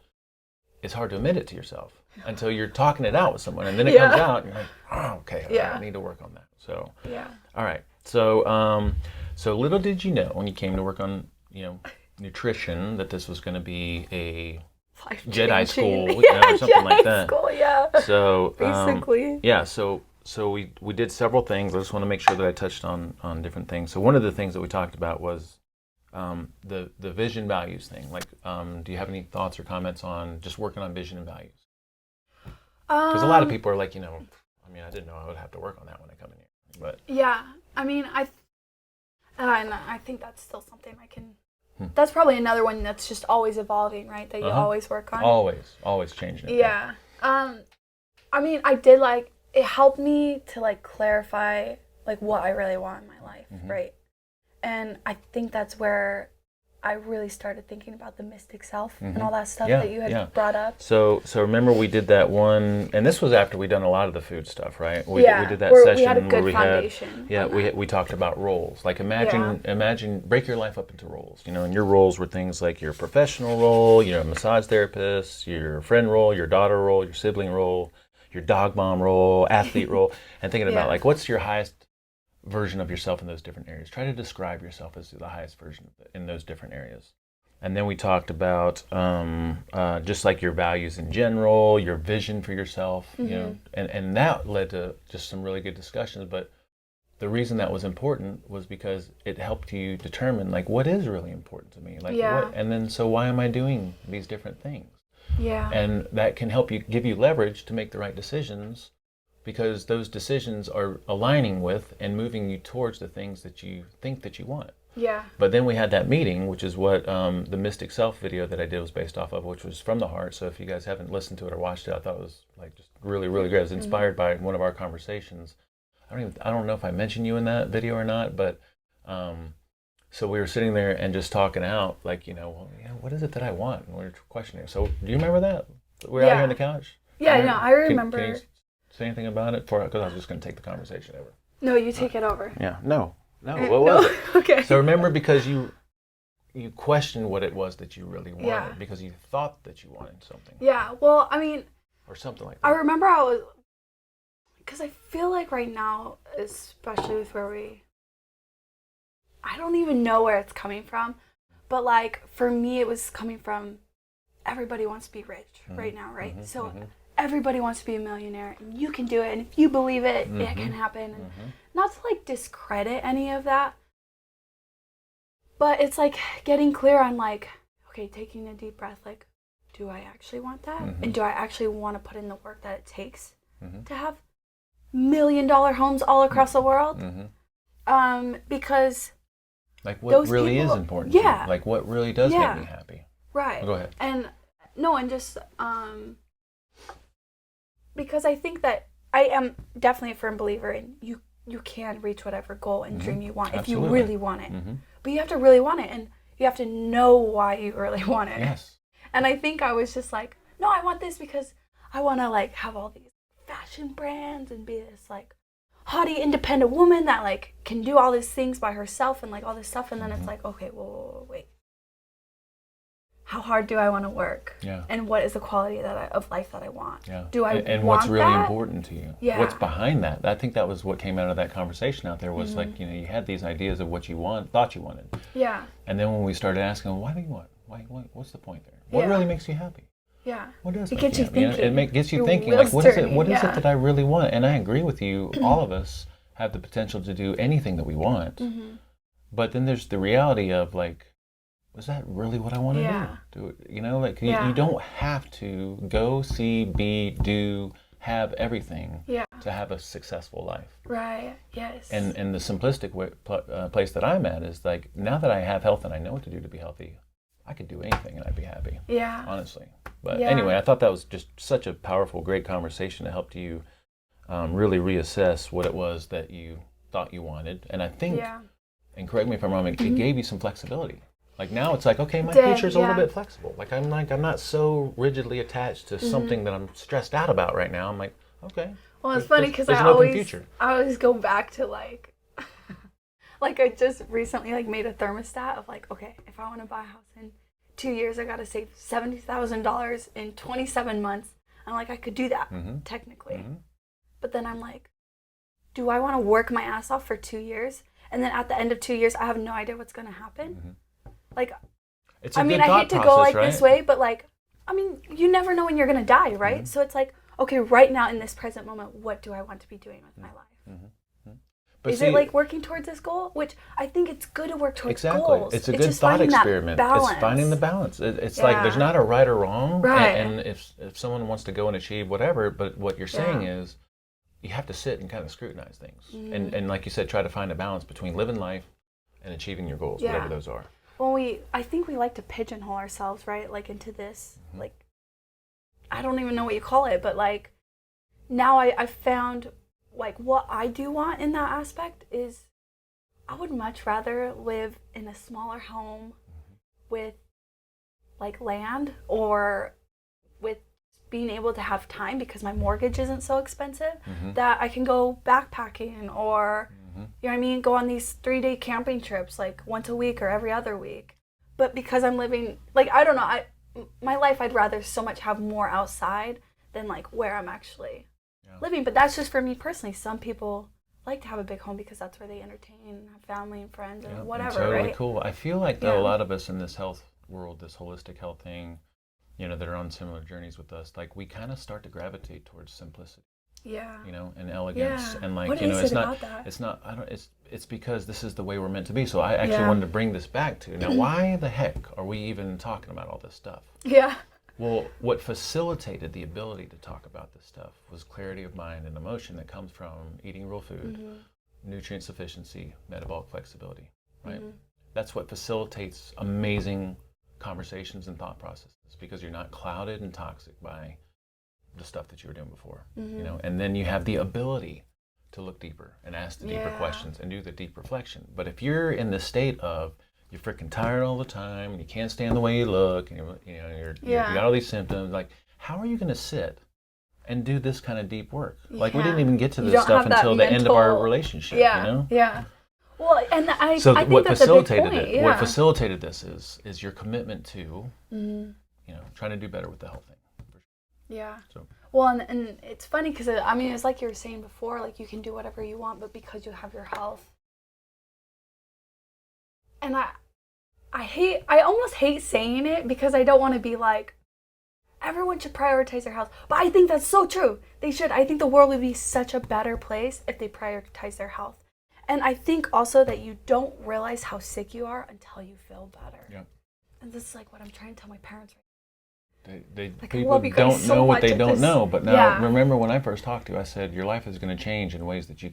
it's hard to admit it to yourself until you're talking it out with someone, and then it comes out, and you're like, oh, okay, right, I need to work on that. So, all right. So, so little did you know when you came to work on, nutrition, that this was going to be a Jedi school, or something like that. School, yeah. So, basically, So we did several things. I just want to make sure that I touched on different things. So one of the things that we talked about was the vision values thing. Like, do you have any thoughts or comments on just working on vision and values? Because a lot of people are like, I didn't know I would have to work on that when I come in here. But yeah, I think that's still something I can. That's probably another one that's just always evolving, right? That you always work on. Always changing it. Yeah. I did it helped me to clarify what I really want in my life, right? And I think that's where I really started thinking about the mystic self and all that stuff that you had brought up. So remember we did that one, and this was after we'd done a lot of the food stuff, right? We did that session we had a good where foundation. We talked about roles. Like imagine break your life up into roles. And your roles were things like your professional role, your massage therapist, your friend role, your daughter role, your sibling role, your dog mom role, athlete role, and thinking about what's your highest version of yourself in those different areas. Try to describe yourself as the highest version in those different areas. And then we talked about just like your values in general, your vision for yourself, and that led to just some really good discussions. But the reason that was important was because it helped you determine what is really important to me, and then so why am I doing these different things? Yeah. And that can help you, give you leverage to make the right decisions, because those decisions are aligning with and moving you towards the things that you think that you want. Yeah. But then we had that meeting, which is what the Mystic Self video that I did was based off of, which was from the heart. So if you guys haven't listened to it or watched it, I thought it was just really, really great. It was inspired by one of our conversations. I don't know if I mentioned you in that video or not, but so we were sitting there and just talking out, what is it that I want? And we were questioning. So do you remember that? We were out here on the couch? Yeah, no, I remember. Can you say anything about it? Because I was just going to take the conversation over. No, you take it over. Yeah, no. What was it? Okay. So remember, because you questioned what it was that you really wanted, because you thought that you wanted something. Yeah, well, or something like that. I remember because I feel like right now, especially with I don't even know where it's coming from, but for me, it was coming from everybody wants to be rich right now, right? So everybody wants to be a millionaire, and you can do it, and if you believe it, it can happen. And not to discredit any of that, but it's getting clear on okay, taking a deep breath, do I actually want that? And do I actually want to put in the work that it takes to have $1 million homes all across the world? Because what really is important to you? What really does make me happy? Right. Go ahead. And just because I think that I am definitely a firm believer in you can reach whatever goal and dream you want if you really want it. But you have to really want it, and you have to know why you really want it. Yes. And I think I was just no, I want this because I want to have all these fashion brands and be this haughty independent woman that can do all these things by herself and all this stuff, and then it's okay, well, wait. How hard do I want to work? Yeah. And what is the quality of life that I want? Yeah. Do I and want what's really that? important to you? Yeah. What's behind that? I think that was what came out of that conversation out there was you had these ideas of what you thought you wanted. Yeah. And then when we started asking, why do you want? What's the point there? What really makes you happy? Yeah. What does it gets you thinking? It gets you thinking what is it that I really want? And I agree with you. All of us have the potential to do anything that we want. But then there's the reality of was that really what I want to do? You don't have to go, see, be, do, have everything Yeah. to have a successful life. Right. Yes. And the simplistic place that I'm at is like, now that I have health and I know what to do to be healthy, I could do anything and I'd be happy. Yeah. Honestly. But Yeah. anyway, I thought that was just such a powerful, great conversation that helped you really reassess what it was that you thought you wanted. And I think, and correct me if I'm wrong, it gave you some flexibility. Like now it's like, okay, my future's a little bit flexible. I'm not so rigidly attached to something that I'm stressed out about right now. I'm like, okay. Well, it's funny because I always go back to like I just recently made a thermostat of like, okay, if I want to buy a house in 2 years, I got to save $70,000 in 27 months. I'm like, I could do that technically. But then I'm like, do I want to work my ass off for 2 years? And then at the end of 2 years, I have no idea what's going to happen. Like, it's a I mean, I hate to go like this way, but like, I mean, you never know when you're going to die, right? So it's like, okay, right now in this present moment, what do I want to be doing with my life? But is it like working towards this goal? Which I think it's good to work towards goals. It's a good thought experiment. It's finding the balance. It's like there's not a right or wrong. Right. And if someone wants to go and achieve whatever, but what you're saying is you have to sit and kind of scrutinize things. And like you said, try to find a balance between living life and achieving your goals, whatever those are. Well, I think we like to pigeonhole ourselves, right? Like into this, like, I don't even know what you call it, but like now I found like what I do want in that aspect is I would much rather live in a smaller home with like land or with being able to have time because my mortgage isn't so expensive that I can go backpacking or you know what I mean, go on these 3-day camping trips like once a week or every other week. But because I'm living like, I don't know, my life I'd rather so much have more outside than like where I'm actually living. But that's just for me personally. Some people like to have a big home because that's where they entertain, have family and friends and whatever, totally right? Cool. I feel like though a lot of us in this health world, this holistic health thing, you know, that are on similar journeys with us, like we kind of start to gravitate towards simplicity. Yeah. You know, and elegance. And like, what you know, is it about that? It's because this is the way we're meant to be. So I actually wanted to bring this back to now, why the heck are we even talking about all this stuff? Yeah. Well, what facilitated the ability to talk about this stuff was clarity of mind and emotion that comes from eating real food, nutrient sufficiency, metabolic flexibility, right? That's what facilitates amazing conversations and thought processes because you're not clouded and toxic by the stuff that you were doing before, you know? And then you have the ability to look deeper and ask the deeper questions and do the deep reflection. But if you're in the state of you're freaking tired all the time and you can't stand the way you look and you got all these symptoms, like how are you going to sit and do this kind of deep work? Like we didn't even get to this stuff until the end of our relationship, you know? Well, and I think what that's facilitated a big point, what facilitated this is your commitment to you know, trying to do better with the health thing. Yeah. So. Well, and it's funny because I mean it's like you were saying before, like you can do whatever you want, but because you have your health. And I almost hate saying it because I don't want to be like, everyone should prioritize their health. But I think that's so true. They should. I think the world would be such a better place if they prioritize their health. And I think also that you don't realize how sick you are until you feel better. Yeah. And this is like what I'm trying to tell my parents right now. People don't know what they don't know. But now, remember when I first talked to you, I said, your life is going to change in ways that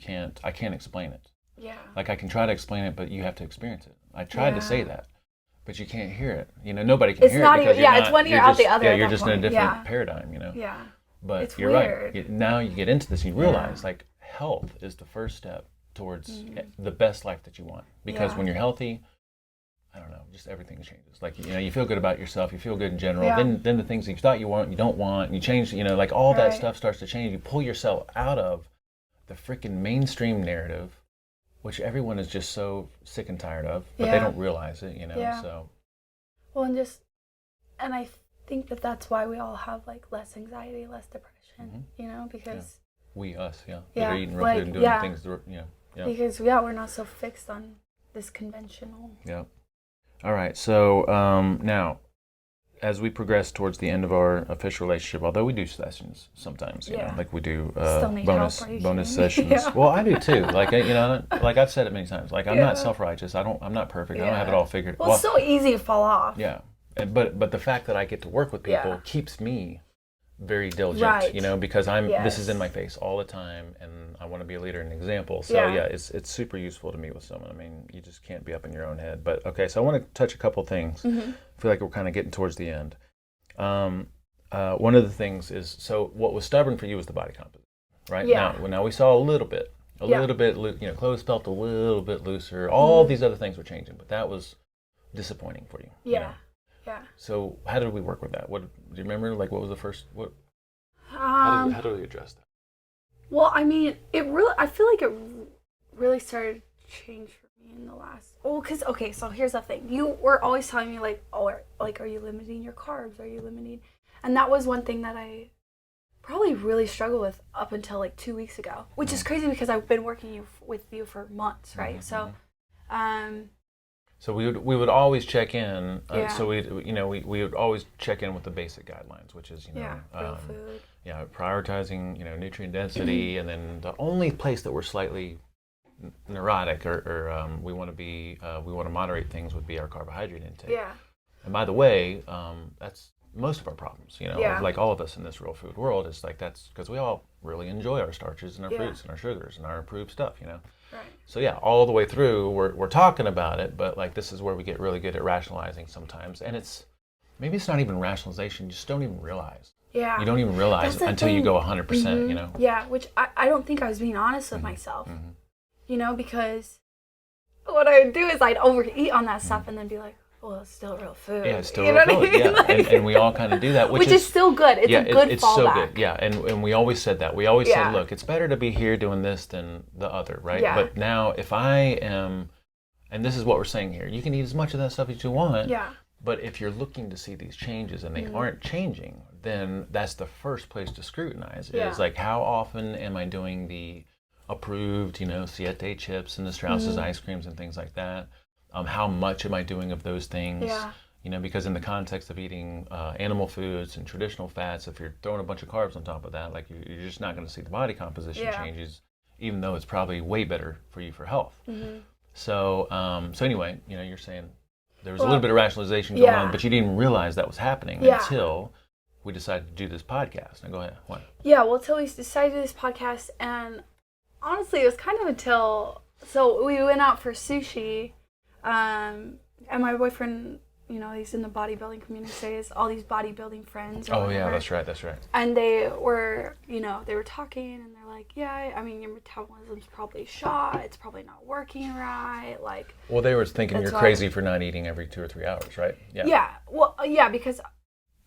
I can't explain it. Yeah. Like I can try to explain it, but you have to experience it. I tried to say that, but you can't hear it. You know, nobody can hear it because it's one ear out the other. Yeah, you're just in a different paradigm, you know. Yeah. But it's you're weird. Right. Now you get into this and you realize like health is the first step towards the best life that you want. Because when you're healthy, I don't know, just everything changes. Like, you know, you feel good about yourself, you feel good in general. Yeah. Then the things that you thought you want, you don't want, and you change, you know, like all that stuff starts to change. You pull yourself out of the freaking mainstream narrative, which everyone is just so sick and tired of, but they don't realize it, you know, so. Well, and I think that's why we all have like less anxiety, less depression, you know, because. That are eating real food and doing things, you know. Yeah. Because, we're not so fixed on this conventional. Yeah. All right, so now, as we progress towards the end of our official relationship, although we do sessions sometimes, you know, like we do bonus sessions. Well, I do too. Like you know, like I've said it many times. Like I'm not self-righteous. I'm not perfect. I don't have it all figured. Well, it's so easy to fall off. Yeah, but the fact that I get to work with people keeps me very diligent, Right. you know, because this is Yes. in my face all the time, and I want to be a leader and an example. So Yeah. yeah, it's super useful to meet with someone. I mean, you just can't be up in your own head. But okay, so I want to touch a couple things. I feel like we're kind of getting towards the end. One of the things is, so what was stubborn for you was the body composition, right? Yeah. Now we saw a little bit, you know, clothes felt a little bit looser. All these other things were changing, but that was disappointing for you. Yeah. You know? Yeah. So how did we work with that? What do you remember? Like, what was the first? How did we address that? Well, I mean, I feel like it really started to change for me in the last. Well, because okay, so here's the thing. You were always telling me like, oh, like, are you limiting your carbs? Are you limiting? And that was one thing that I probably really struggled with up until like 2 weeks ago, which is crazy because I've been working with you for months, right? So, So we would always check in. Yeah. So we would always check in with the basic guidelines, which is real food. Prioritizing nutrient density, and then the only place that we're slightly neurotic or we want to moderate things would be our carbohydrate intake. Yeah. And by the way, that's most of our problems. Yeah. Like all of us in this real food world, is like that's because we all really enjoy our starches and our fruits and our sugars and our approved stuff. Right. So yeah, all the way through, we're talking about it, but like this is where we get really good at rationalizing sometimes, and maybe it's not even rationalization. You just don't even realize. Yeah. You don't even realize until you go 100%. You know. Yeah, which I don't think I was being honest with myself. Because what I would do is I'd overeat on that stuff and then be like, well, it's still real food. Yeah, it's still real food. Yeah, and we all kind of do that, which is still good. It's a good it's fallback. so good. Yeah, and we always said that. We always said, look, it's better to be here doing this than the other, right? Yeah. But now, if I am, and this is what we're saying here, you can eat as much of that stuff as you want. Yeah. But if you're looking to see these changes and they aren't changing, then that's the first place to scrutinize. Is like, how often am I doing the approved, Siete chips and the Strauss's ice creams and things like that? How much am I doing of those things? Yeah. Because in the context of eating animal foods and traditional fats, if you're throwing a bunch of carbs on top of that, like you're just not going to see the body composition changes, even though it's probably way better for you for health. So anyway, you're saying there was a little bit of rationalization going on, but you didn't realize that was happening until we decided to do this podcast. Now go ahead. What? Yeah, well, until we decided to do this podcast, and honestly, it was kind of so we went out for sushi. And my boyfriend, he's in the bodybuilding community, so he has all these bodybuilding friends. Oh, yeah, that's right. And they were, they were talking, and they're like, yeah, I mean, your metabolism's probably shot. It's probably not working right. Like, well, they were thinking you're crazy for not eating every 2 or 3 hours, right? Yeah. Yeah. Well, yeah, because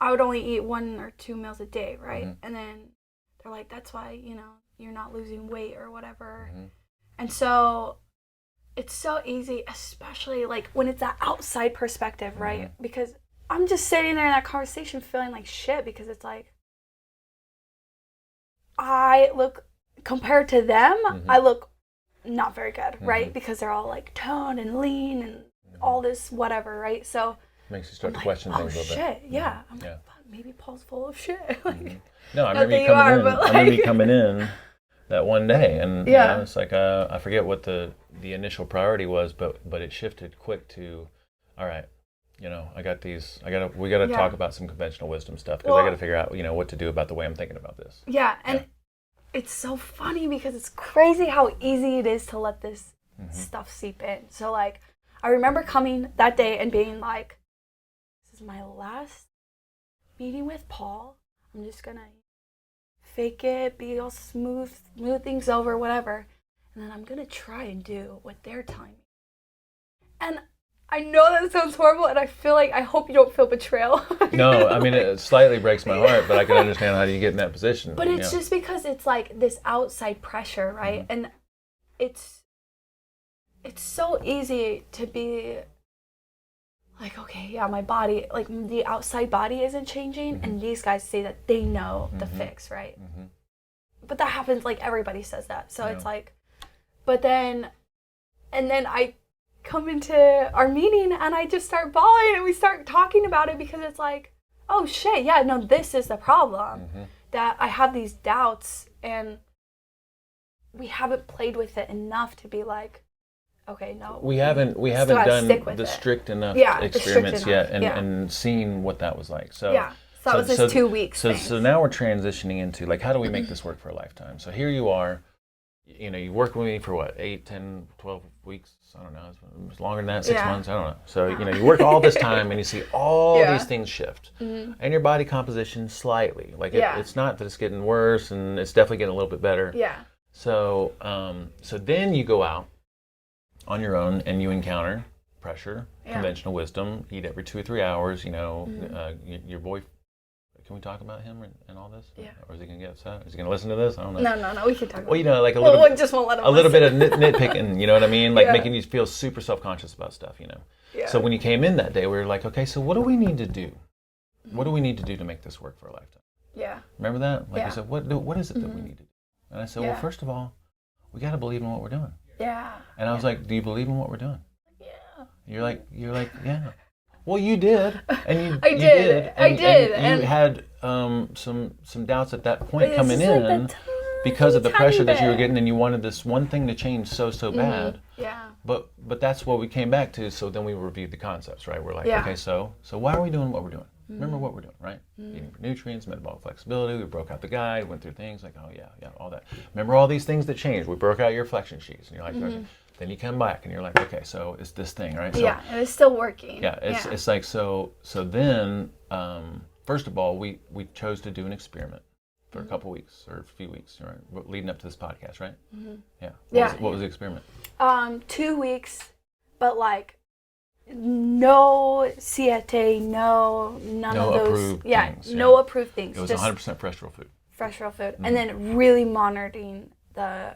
I would only eat 1 or 2 meals a day, right? And then they're like, that's why, you're not losing weight or whatever. And so it's so easy, especially like when it's that outside perspective, right? Because I'm just sitting there in that conversation feeling like shit, because it's like, I look, compared to them, I look not very good, right? Because they're all like toned and lean and all this whatever, right? So makes you start to question things a little bit. Yeah. I'm like, fuck, maybe Paul's full of shit. No, I remember you coming in. I remember you coming in that one day, and it's like I forget what the initial priority was, but it shifted quick to, all right, we got to talk about some conventional wisdom stuff, because I got to figure out what to do about the way I'm thinking about this. Yeah, and it's so funny because it's crazy how easy it is to let this stuff seep in. So like, I remember coming that day and being like, this is my last meeting with Paul. I'm just gonna fake it, be all smooth things over, whatever. And then I'm gonna try and do what they're telling me. And I know that sounds horrible, and I hope you don't feel betrayal. No, I mean, it slightly breaks my heart, but I can understand how you get in that position. But it's just because it's like this outside pressure, right? And it's so easy to be like, okay, yeah, my body, like the outside body isn't changing, and these guys say that they know the fix, right? But that happens, like everybody says that. So it's like, and then I come into our meeting and I just start bawling, and we start talking about it, because it's like, oh shit, yeah, no, this is the problem. That I have these doubts, and we haven't played with it enough to be like, okay, no. We haven't done the strict enough experiments yet, and seen what that was like. So So that was this 2 weeks thing. So now we're transitioning into, like, how do we make this work for a lifetime? So here you are, you know, you work with me for what, 8, 10, 12 weeks? I don't know. It's longer than that, 6 months? I don't know. So, you know, you work all this time and you see all these things shift. And your body composition slightly. Like, it's not that it's getting worse, and it's definitely getting a little bit better. Yeah. So, so then you go out on your own and you encounter pressure, conventional wisdom, eat every 2 or 3 hours, you know, your boy. Can we talk about him and all this? Yeah. Or is he going to get upset? Is he going to listen to this? I don't know. No, we can talk about it. Well, you know, like a little just won't let him bit of nitpicking, you know what I mean? Like making you feel super self-conscious about stuff, you know? Yeah. So when you came in that day, we were like, okay, so what do we need to do? What do we need to do to make this work for a lifetime? Yeah. Remember that? Like you said, what is it that we need to do? And I said, well, first of all, we got to believe in what we're doing. Yeah. And I was like, do you believe in what we're doing? Yeah. You're like, yeah. Well, you did, and you did. And you had some doubts at that point coming in because of the pressure that you were getting, and you wanted this one thing to change so bad. Yeah. But that's what we came back to. So then we reviewed the concepts, right? We're like, okay, so why are we doing what we're doing? Remember what we're doing, right? Eating for nutrients, metabolic flexibility. We broke out the guide, went through things like, oh yeah, all that. Remember all these things that changed. We broke out your flexion sheets, and you're like, okay. Then you come back and you're like, okay, so it's this thing, right? So, yeah, and it's still working. Yeah, it's like, so then, first of all, we chose to do an experiment for a couple weeks or a few weeks, right? Leading up to this podcast, right? Yeah. What was the experiment? 2 weeks, but like no CTA, none of those. Approved things. No approved things. It was 100% fresh raw food. Fresh raw food. And then really monitoring the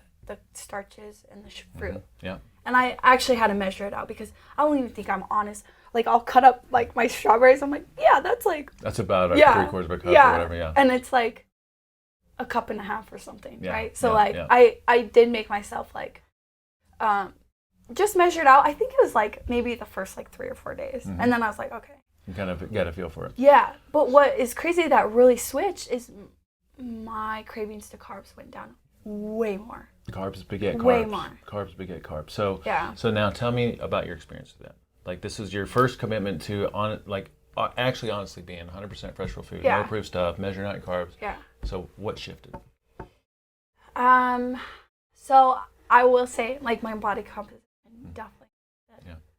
starches and the fruit. Yeah. And I actually had to measure it out because I don't even think I'm honest. Like, I'll cut up like my strawberries. I'm like, that's like. That's about 3/4 of a cup or whatever. Yeah. And it's like a cup and a half or something, right? So I did make myself like, just measure it out. I think it was like maybe the first like 3 or 4 days, and then I was like, okay. You kind of got a feel for it. Yeah, but what is crazy that really switched is my cravings to carbs went down way more. Carbs beget carbs. Way more. Carbs beget carbs. So So now tell me about your experience with that. Like, this is your first commitment to actually honestly being 100% fresh real food, no approved stuff, measuring out your carbs. Yeah. So what shifted? So I will say, like, my body composition definitely.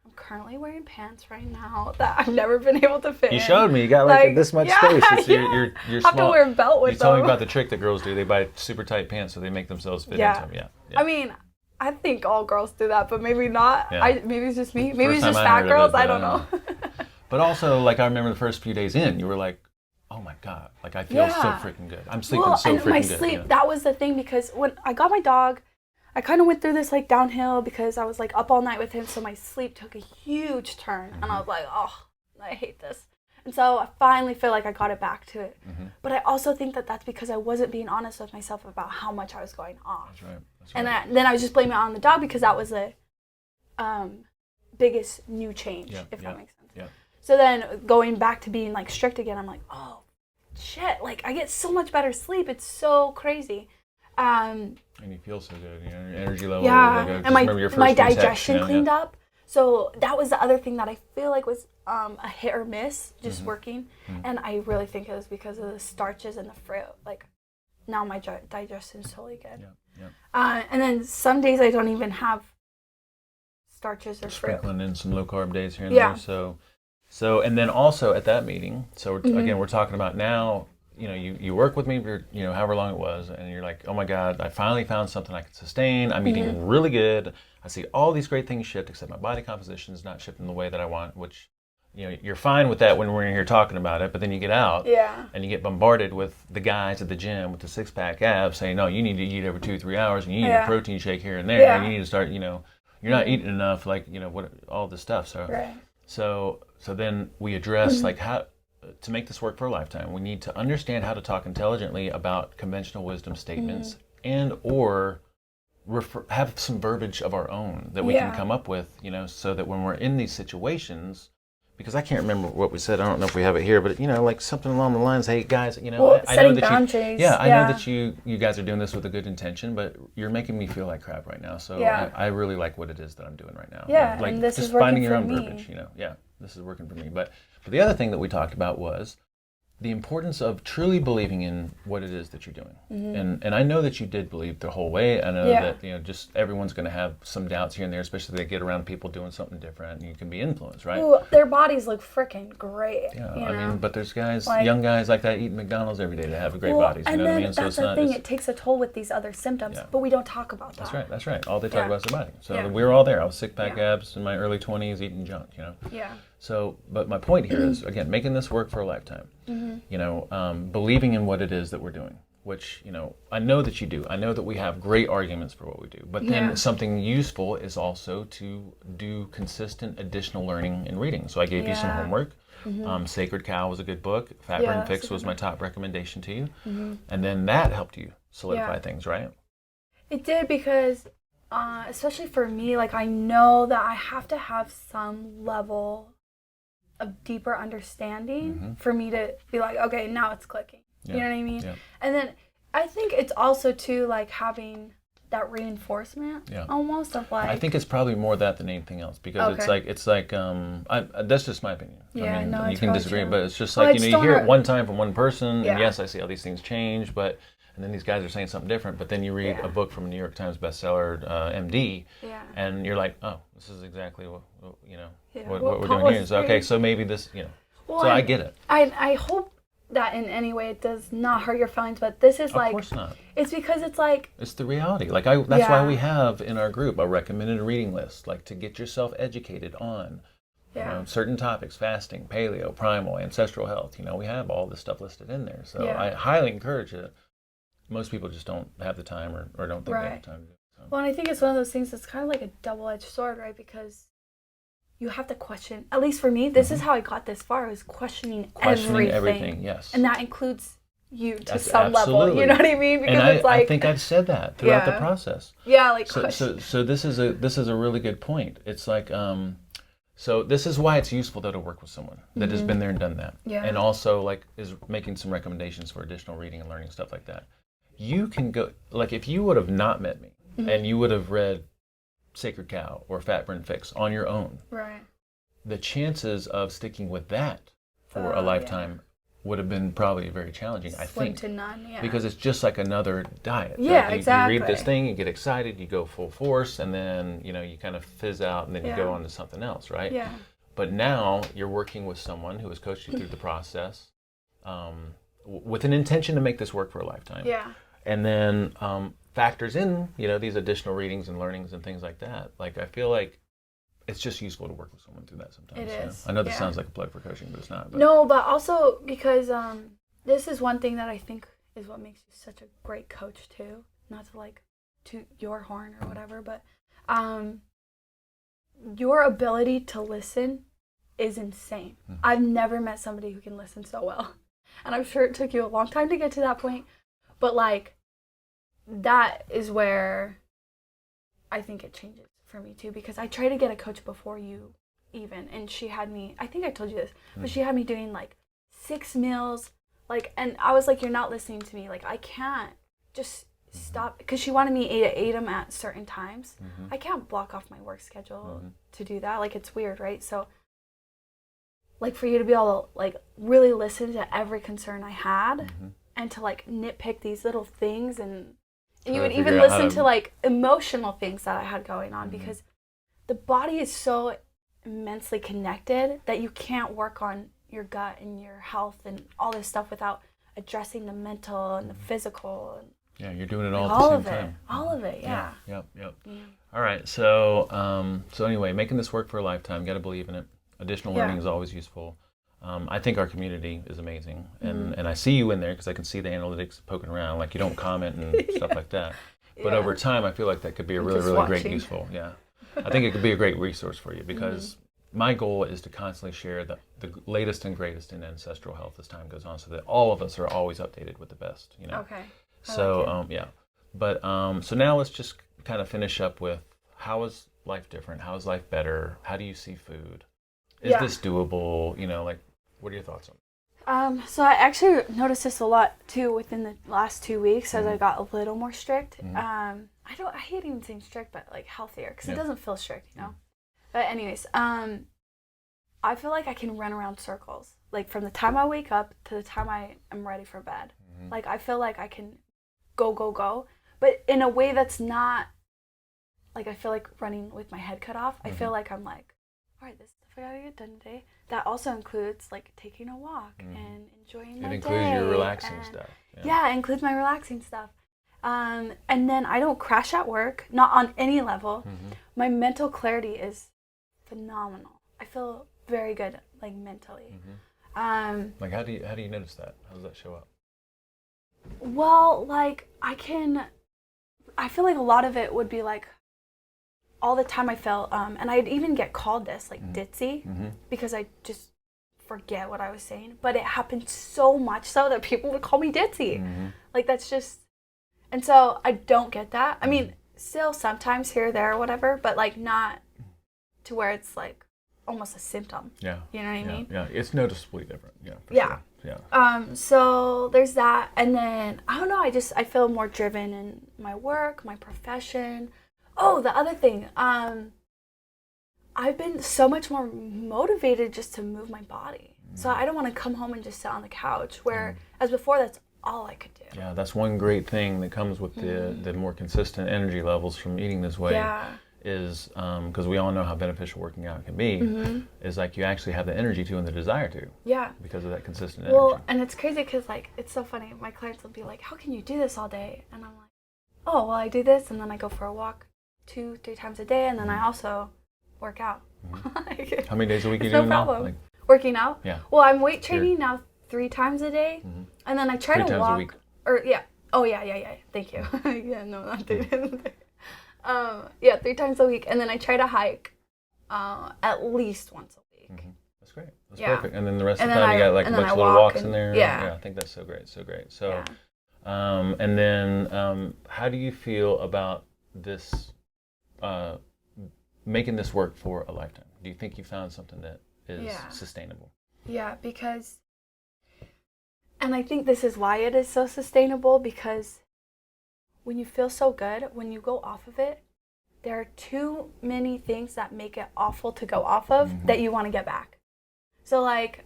I'm currently wearing pants right now that I've never been able to fit. You showed me. You got like this much space. It's you're small. Have to wear a belt with them. You told me about the trick that girls do. They buy super tight pants so they make themselves fit into them. Yeah. I mean, I think all girls do that, but maybe not. Yeah. Maybe it's just me. Maybe it's just fat girls. I don't know. But also, like, I remember the first few days in, you were like, oh my God, like, I feel so freaking good. I'm sleeping so freaking good. My sleep, that was the thing, because when I got my dog, I kind of went through this like downhill because I was like up all night with him, so my sleep took a huge turn, and I was like, oh, I hate this. And so I finally feel like I got it back to it. But I also think that that's because I wasn't being honest with myself about how much I was going off. That's right. And then I was just blaming it on the dog because that was the biggest new change, if that makes sense. Yeah. So then going back to being like strict again, I'm like, oh, shit, like I get so much better sleep. It's so crazy. And you feel so good, you know, your energy level. Yeah, and my digestion cleaned up. So that was the other thing that I feel like was a hit or miss, just working. And I really think it was because of the starches and the fruit. Like, now my digestion's totally good. And then some days I don't even have starches or fruit. Sprinkling in some low carb days here and there. So and then also at that meeting, so again, we're talking about now, you know, you work with me for, you know, however long it was, and you're like, oh my God, I finally found something I can sustain. I'm eating really good. I see all these great things shift, except my body composition is not shifting the way that I want, which, you know, you're fine with that when we're in here talking about it, but then you get out and you get bombarded with the guys at the gym with the 6-pack abs saying, no, you need to eat every 2-3 hours, and you need a protein shake here and there, and you need to start, you know, you're not eating enough, like, you know, what, all this stuff. So then we address like how to make this work for a lifetime. We need to understand how to talk intelligently about conventional wisdom statements and or have some verbiage of our own that we can come up with, you know, so that when we're in these situations, because I can't remember what we said, I don't know if we have it here, but, you know, like something along the lines, hey guys, you know, I know that boundaries. I know that you guys are doing this with a good intention, but you're making me feel like crap right now. So I really like what it is that I'm doing right now. Like, and this just is working finding your for own me. verbiage, you know. This is working for me. But the other thing that we talked about was the importance of truly believing in what it is that you're doing. And I know that you did believe the whole way. I know that, just everyone's going to have some doubts here and there, especially if they get around people doing something different, and you can be influenced, right? Ooh, their bodies look freaking great. Yeah, I mean, but there's guys, young guys like that eating McDonald's every day that have great bodies, you know what I mean? So that's the thing, it takes a toll with these other symptoms, but we don't talk about that. That's right. All they talk about is the body. So we were all there. I was six-pack abs in my early 20s eating junk, Yeah. So, but my point here is, again, making this work for a lifetime. Believing in what it is that we're doing, which, I know that you do. I know that we have great arguments for what we do. But then something useful is also to do consistent additional learning and reading. So I gave you some homework. Sacred Cow was a good book. Fat Burn Fix was my top recommendation to you. And then that helped you solidify things, right? It did, because especially for me, like, I know that I have to have some level of deeper understanding for me to be like, okay, now it's clicking. You know what I mean? And then I think it's also too, like, having that reinforcement almost of, like, I think it's probably more that than anything else, because it's like that's just my opinion. I mean, you can disagree, but it's just like, you hear it one time from one person, and yes, I see how these things change, but and then these guys are saying something different, but then you read a book from a New York Times bestseller, MD, and you're like, oh, this is exactly what we're doing here. So, okay, so maybe this, well, so I get it. I hope that in any way it does not hurt your feelings, but this is, like, of course not. It's because it's like, it's the reality. Like, that's why we have in our group a recommended reading list, like, to get yourself educated on certain topics: fasting, paleo, primal, ancestral health. We have all this stuff listed in there. So I highly encourage it. Most people just don't have the time or don't think they have time to do it. So. Well, and I think it's one of those things that's kind of like a double-edged sword, right? Because you have to question, at least for me, this is how I got this far, was questioning everything. Yes. And that includes you to some level, you know what I mean? Because and it's like, I think I've said that throughout the process. Yeah, like, so this is a really good point. It's like, so this is why it's useful, though, to work with someone that has been there and done that. Yeah. And also, like, is making some recommendations for additional reading and learning, stuff like that. You can go, like, if you would have not met me and you would have read Sacred Cow or Fat Burn Fix on your own, the chances of sticking with that for a lifetime would have been probably very challenging, I think. Slim to none, because it's just like another diet. Yeah, like exactly. You read this thing, you get excited, you go full force, and then, you kind of fizz out, and then you go on to something else, right? Yeah. But now you're working with someone who has coached you through the process with an intention to make this work for a lifetime. Yeah. And then factors in, these additional readings and learnings and things like that. Like, I feel like it's just useful to work with someone through that sometimes. It is. I know this sounds like a plug for coaching, but it's not. But. No, but also because this is one thing that I think is what makes you such a great coach too. Not to, like, toot your horn or whatever, but your ability to listen is insane. I've never met somebody who can listen so well. And I'm sure it took you a long time to get to that point. But, like, that is where I think it changes for me too, because I tried to get a coach before you even, and she had me, I think I told you this, but she had me doing, like, 6 meals, like, and I was like, you're not listening to me. Like, I can't just stop, because she wanted me to eat them at certain times. I can't block off my work schedule to do that. Like, it's weird, right? So, like, for you to be able to, like, really listen to every concern I had and to, like, nitpick these little things, and you would even listen to, like, emotional things that I had going on, because the body is so immensely connected that you can't work on your gut and your health and all this stuff without addressing the mental and the physical. And, yeah, you're doing it all at the same time. All of it, yeah. Yep. All right, so anyway, making this work for a lifetime, got to believe in it. Additional learning is always useful. I think our community is amazing, and I see you in there because I can see the analytics poking around. Like, you don't comment and stuff like that. But over time, I feel like that could be a really great, useful. Yeah, I think it could be a great resource for you, because my goal is to constantly share the latest and greatest in ancestral health as time goes on, so that all of us are always updated with the best. Okay. So but so now let's just kind of finish up with, how is life different? How is life better? How do you see food? Is this doable? Like, what are your thoughts on it? So I actually noticed this a lot too within the last 2 weeks as I got a little more strict. I hate even saying strict, but, like, healthier, because it doesn't feel strict, But anyways, I feel like I can run around circles. like from the time I wake up to the time I am ready for bed. Mm-hmm. Like I feel like I can go, but in a way that's not like I feel like running with my head cut off. I feel like I'm like, all right, this stuff I gotta get done today. That also includes like taking a walk and enjoying my day. It includes your relaxing stuff. Yeah, it includes my relaxing stuff. And then I don't crash at work, not on any level. My mental clarity is phenomenal. I feel very good, like mentally. Like how do you notice that? How does that show up? Well, like I feel like a lot of it would be like all the time I felt, and I'd even get called this, like ditzy, because I just forget what I was saying. But it happened so much so that people would call me ditzy. Like that's just, and so I don't get that. I mean, still sometimes here or there or whatever, but like not to where it's like almost a symptom. Yeah. You know what I mean? Yeah, it's noticeably different. Yeah. Yeah. Sure. Yeah. So there's that, and then I don't know. I feel more driven in my work, my profession. Oh, the other thing. I've been so much more motivated just to move my body. So I don't want to come home and just sit on the couch. Where as before, that's all I could do. Yeah, that's one great thing that comes with the more consistent energy levels from eating this way. Yeah. Is because we all know how beneficial working out can be, is like you actually have the energy to and the desire to. Yeah. Because of that consistent energy. Well, and it's crazy because like it's so funny. My clients will be like, "How can you do this all day?" And I'm like, "Oh, well, I do this, and then I go for a walk 2-3 times a day, and then I also work out." How many days a week are you no doing problem. now? Like, working out? Yeah. Well, I'm weight training now 3 times a day, and then I try 3 to times walk. a week. Or yeah. Oh yeah. Thank you. Yeah, no, not 3 times a day. Yeah, 3 times a week, and then I try to hike at least once a week. That's great. That's perfect. And then the rest of the then time you got like a bunch of little walks in there. Yeah. I think that's so great. So, and then how do you feel about this, making this work for a lifetime? Do you think you found something that is sustainable? Yeah, because, and I think this is why it is so sustainable, because when you feel so good, when you go off of it, there are too many things that make it awful to go off of that you want to get back. So like,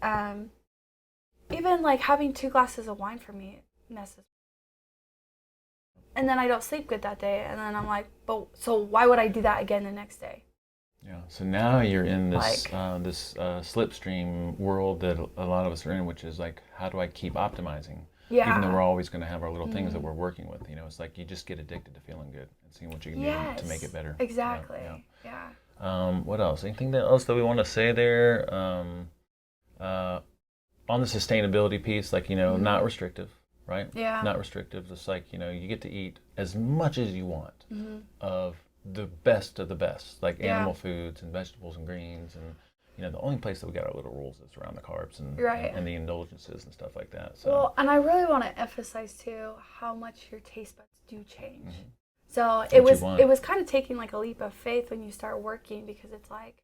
even like having 2 glasses of wine for me messes. And then I don't sleep good that day, and then I'm like, but so why would I do that again the next day? Yeah. So now you're in this slipstream world that a lot of us are in, which is like, how do I keep optimizing? Yeah. Even though we're always going to have our little things that we're working with, you know, it's like you just get addicted to feeling good and seeing what you can do to make it better. Exactly. Yeah. What else? Anything else that we want to say there? On the sustainability piece, like, you know, not restrictive, right? Yeah. Not restrictive. Just like, you know, you get to eat as much as you want of the best of the best, like animal foods and vegetables and greens, and you know, the only place that we got our little rules is around the carbs and the indulgences and stuff like that. So. Well, and I really want to emphasize too how much your taste buds do change. So it was kind of taking like a leap of faith when you start working, because it's like,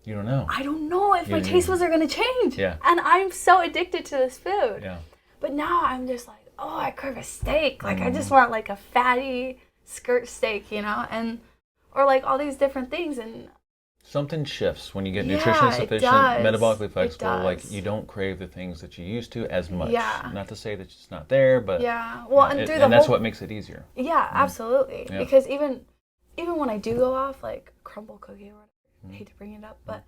you don't know. I don't know if my taste buds are going to change. Yeah. And I'm so addicted to this food. Yeah. But now I'm just like, oh, I crave a steak. Like I just want like a fatty skirt steak, you know, and or like all these different things. And something shifts when you get nutritionally sufficient, metabolically flexible. Like you don't crave the things that you used to as much. Yeah. Not to say that it's not there, but well, and that's what makes it easier. Yeah, absolutely. Yeah. Because even when I do go off, like crumble cookie or whatever, I hate to bring it up, but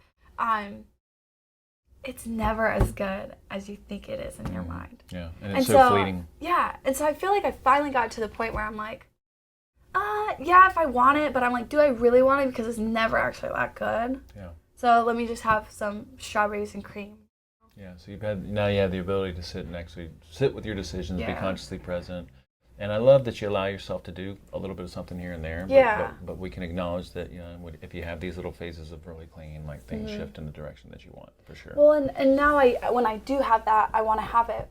it's never as good as you think it is in your mind. Yeah, and it's so fleeting. Yeah, and so I feel like I finally got to the point where I'm like, yeah, if I want it, but I'm like, do I really want it? Because it's never actually that good. Yeah. So let me just have some strawberries and cream. Yeah, so you have the ability to sit and actually sit with your decisions, be consciously present. And I love that you allow yourself to do a little bit of something here and there. Yeah. But we can acknowledge that, you know, if you have these little phases of really clean, like things shift in the direction that you want, for sure. Well, and now when I do have that, I want to have it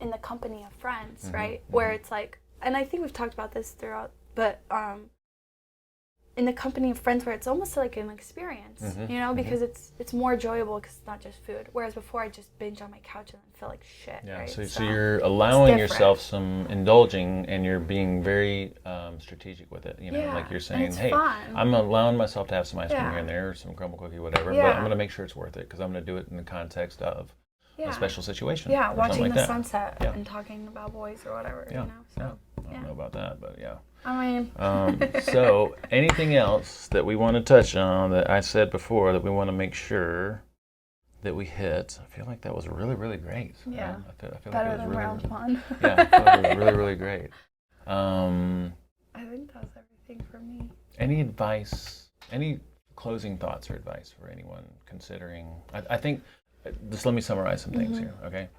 in the company of friends, right? Where it's like, and I think we've talked about this throughout, but in the company of friends where it's almost like an experience, you know, because it's more enjoyable because it's not just food. Whereas before I just binge on my couch and then feel like shit. Yeah, right? so you're allowing yourself some indulging, and you're being very strategic with it. You know, like you're saying, hey, fun. I'm allowing myself to have some ice cream here and there, or some crumble cookie, whatever, but I'm going to make sure it's worth it because I'm going to do it in the context of a special situation. Yeah, or watching like the that. sunset and talking about boys or whatever, you know. So, I don't know about that, but yeah. I mean. So anything else that we want to touch on that I said before that we want to make sure that we hit? I feel like that was really, really great. Yeah. I feel better like it was than really, round one. yeah, I feel like it was really, really great. I think that was everything for me. Any advice, any closing thoughts or advice for anyone considering? I think, just let me summarize some things here, okay?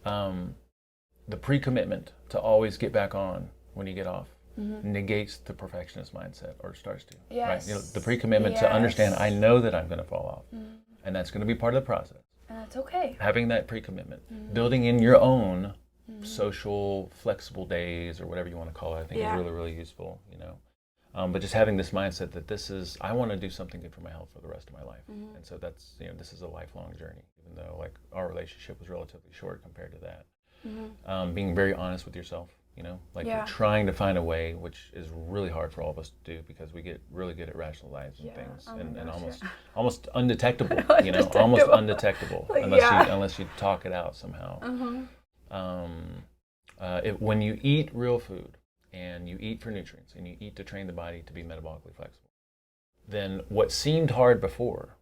The pre-commitment to always get back on when you get off negates the perfectionist mindset, or starts to. Yes. Right? You know, the pre-commitment to understand, I know that I'm going to fall off, and that's going to be part of the process. And that's okay. Having that pre-commitment, building in your own social, flexible days, or whatever you want to call it, I think is really, really useful. You know, but just having this mindset that this is, I want to do something good for my health for the rest of my life, and so that's, you know, this is a lifelong journey. Even though like our relationship was relatively short compared to that, being very honest with yourself. You know, like you're trying to find a way, which is really hard for all of us to do because we get really good at rationalizing things and almost undetectable. You know, almost undetectable unless you talk it out somehow. When you eat real food and you eat for nutrients and you eat to train the body to be metabolically flexible, then what seemed hard before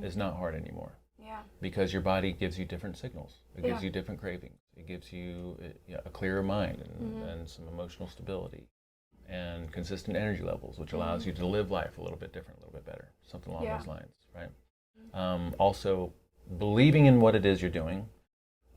is not hard anymore. Yeah. Because your body gives you different signals. It gives you different cravings. It gives you a clearer mind and some emotional stability and consistent energy levels, which allows you to live life a little bit different, a little bit better, something along those lines, right? Also, believing in what it is you're doing,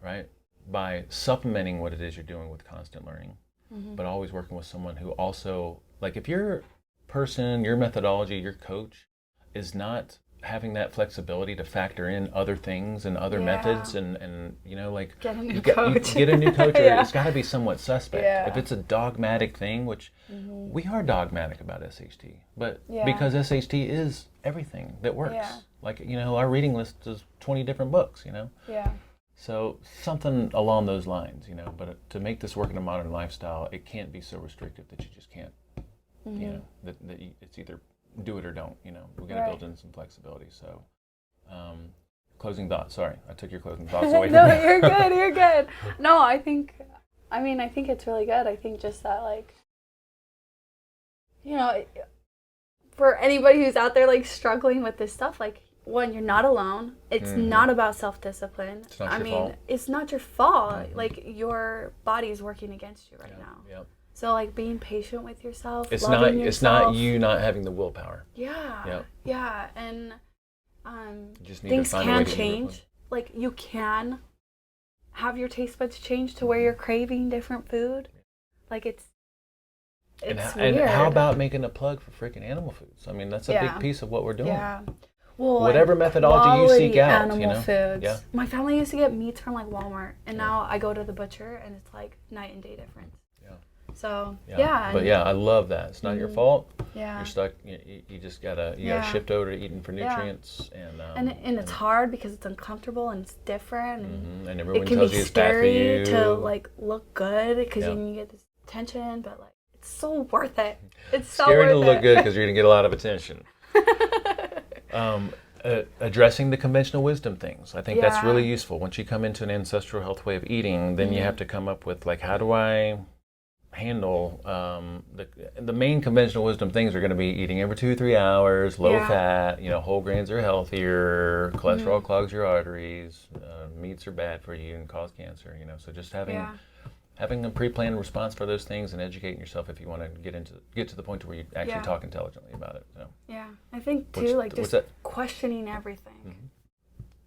right? By supplementing what it is you're doing with constant learning, but always working with someone who also, like if your person, your methodology, your coach is not having that flexibility to factor in other things and other methods and you know, like get a new coach. Get a new coach, or it's got to be somewhat suspect. If it's a dogmatic thing, which we are dogmatic about SHT, but because SHT is everything that works. Like, you know, our reading list is 20 different books, you know. So something along those lines, you know. But to make this work in a modern lifestyle, it can't be so restrictive that you just can't, you know, that it's either do it or don't, you know. We got to build in some flexibility. So, closing thoughts. Sorry, I took your closing thoughts away. No, you're good. You're good. No, I think it's really good. I think just that, like, you know, for anybody who's out there like struggling with this stuff, like, one, you're not alone. It's not about self-discipline. It's not your fault. It's not your fault. Like, your body is working against you right now. Yep. So, like, being patient with yourself, it's loving not yourself. It's not you not having the willpower. Yeah. And you just need things to find a way can to change. Like, you can have your taste buds change to where you're craving different food. Like, it's weird. And how about making a plug for freaking animal foods? I mean, that's a big piece of what we're doing. Yeah. Well, whatever methodology you seek out, animal you know. Foods. Yeah. My family used to get meats from like Walmart, and now I go to the butcher, and it's like night and day difference. So but I love that. It's not your fault. Yeah, you're stuck. You just gotta shift over to eating for nutrients, and it's hard because it's uncomfortable and it's different, and everyone tells you it's bad for you. It can be scary to like look good because you get this attention, but like it's so worth it. It's so scary worth to look good because you're gonna get a lot of attention. Addressing the conventional wisdom things. I think that's really useful. Once you come into an ancestral health way of eating, then you have to come up with, like, how do I handle the main conventional wisdom things are going to be eating every 2-3 hours, low fat, you know, whole grains are healthier, cholesterol clogs your arteries, meats are bad for you and cause cancer, you know. So just having a pre-planned response for those things and educating yourself if you want to get to the point to where you actually talk intelligently about it. So. Yeah, I think too, questioning everything.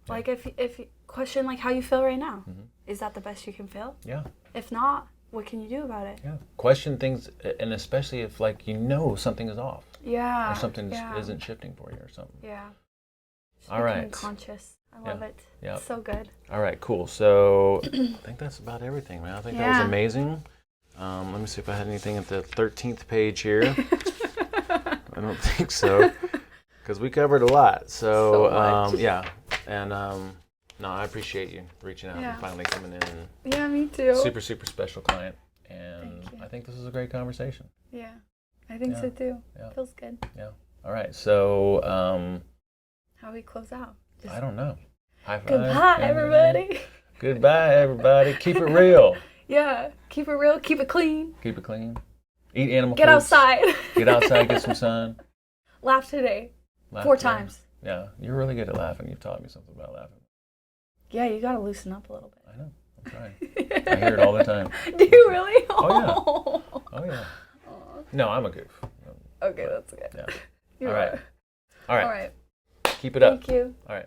Like if you question like how you feel right now, is that the best you can feel? Yeah. If not, what can you do about it? Yeah. Question things, and especially if like you know something is off. Yeah. Or something isn't shifting for you or something. Yeah. All right. Conscious. I love it. Yeah. It's so good. All right, cool. So I think that's about everything, man. I think that was amazing. Let me see if I had anything at the 13th page here. I don't think so. Because we covered a lot. So much. yeah. And no, I appreciate you reaching out and finally coming in. Yeah, me too. Super, super special client. And I think this is a great conversation. Yeah, I think so too. Yeah. Feels good. Yeah. All right. So how do we close out? I don't know. High five. Goodbye, everybody. Goodbye, everybody. Keep it real. Yeah, keep it real. Keep it clean. Keep it clean. Eat animal Get foods. outside. Get outside. Get some sun. Laugh today. Laugh 4 today. times. Yeah, you're really good at laughing. You've taught me something about laughing. Yeah, you gotta loosen up a little bit. I know. I'm trying. I hear it all the time. Do you really? Oh yeah. Oh yeah. No, I'm a goof. Okay, that's good. Yeah. You All right. are. All right. All right. Keep it up. Thank you. All right.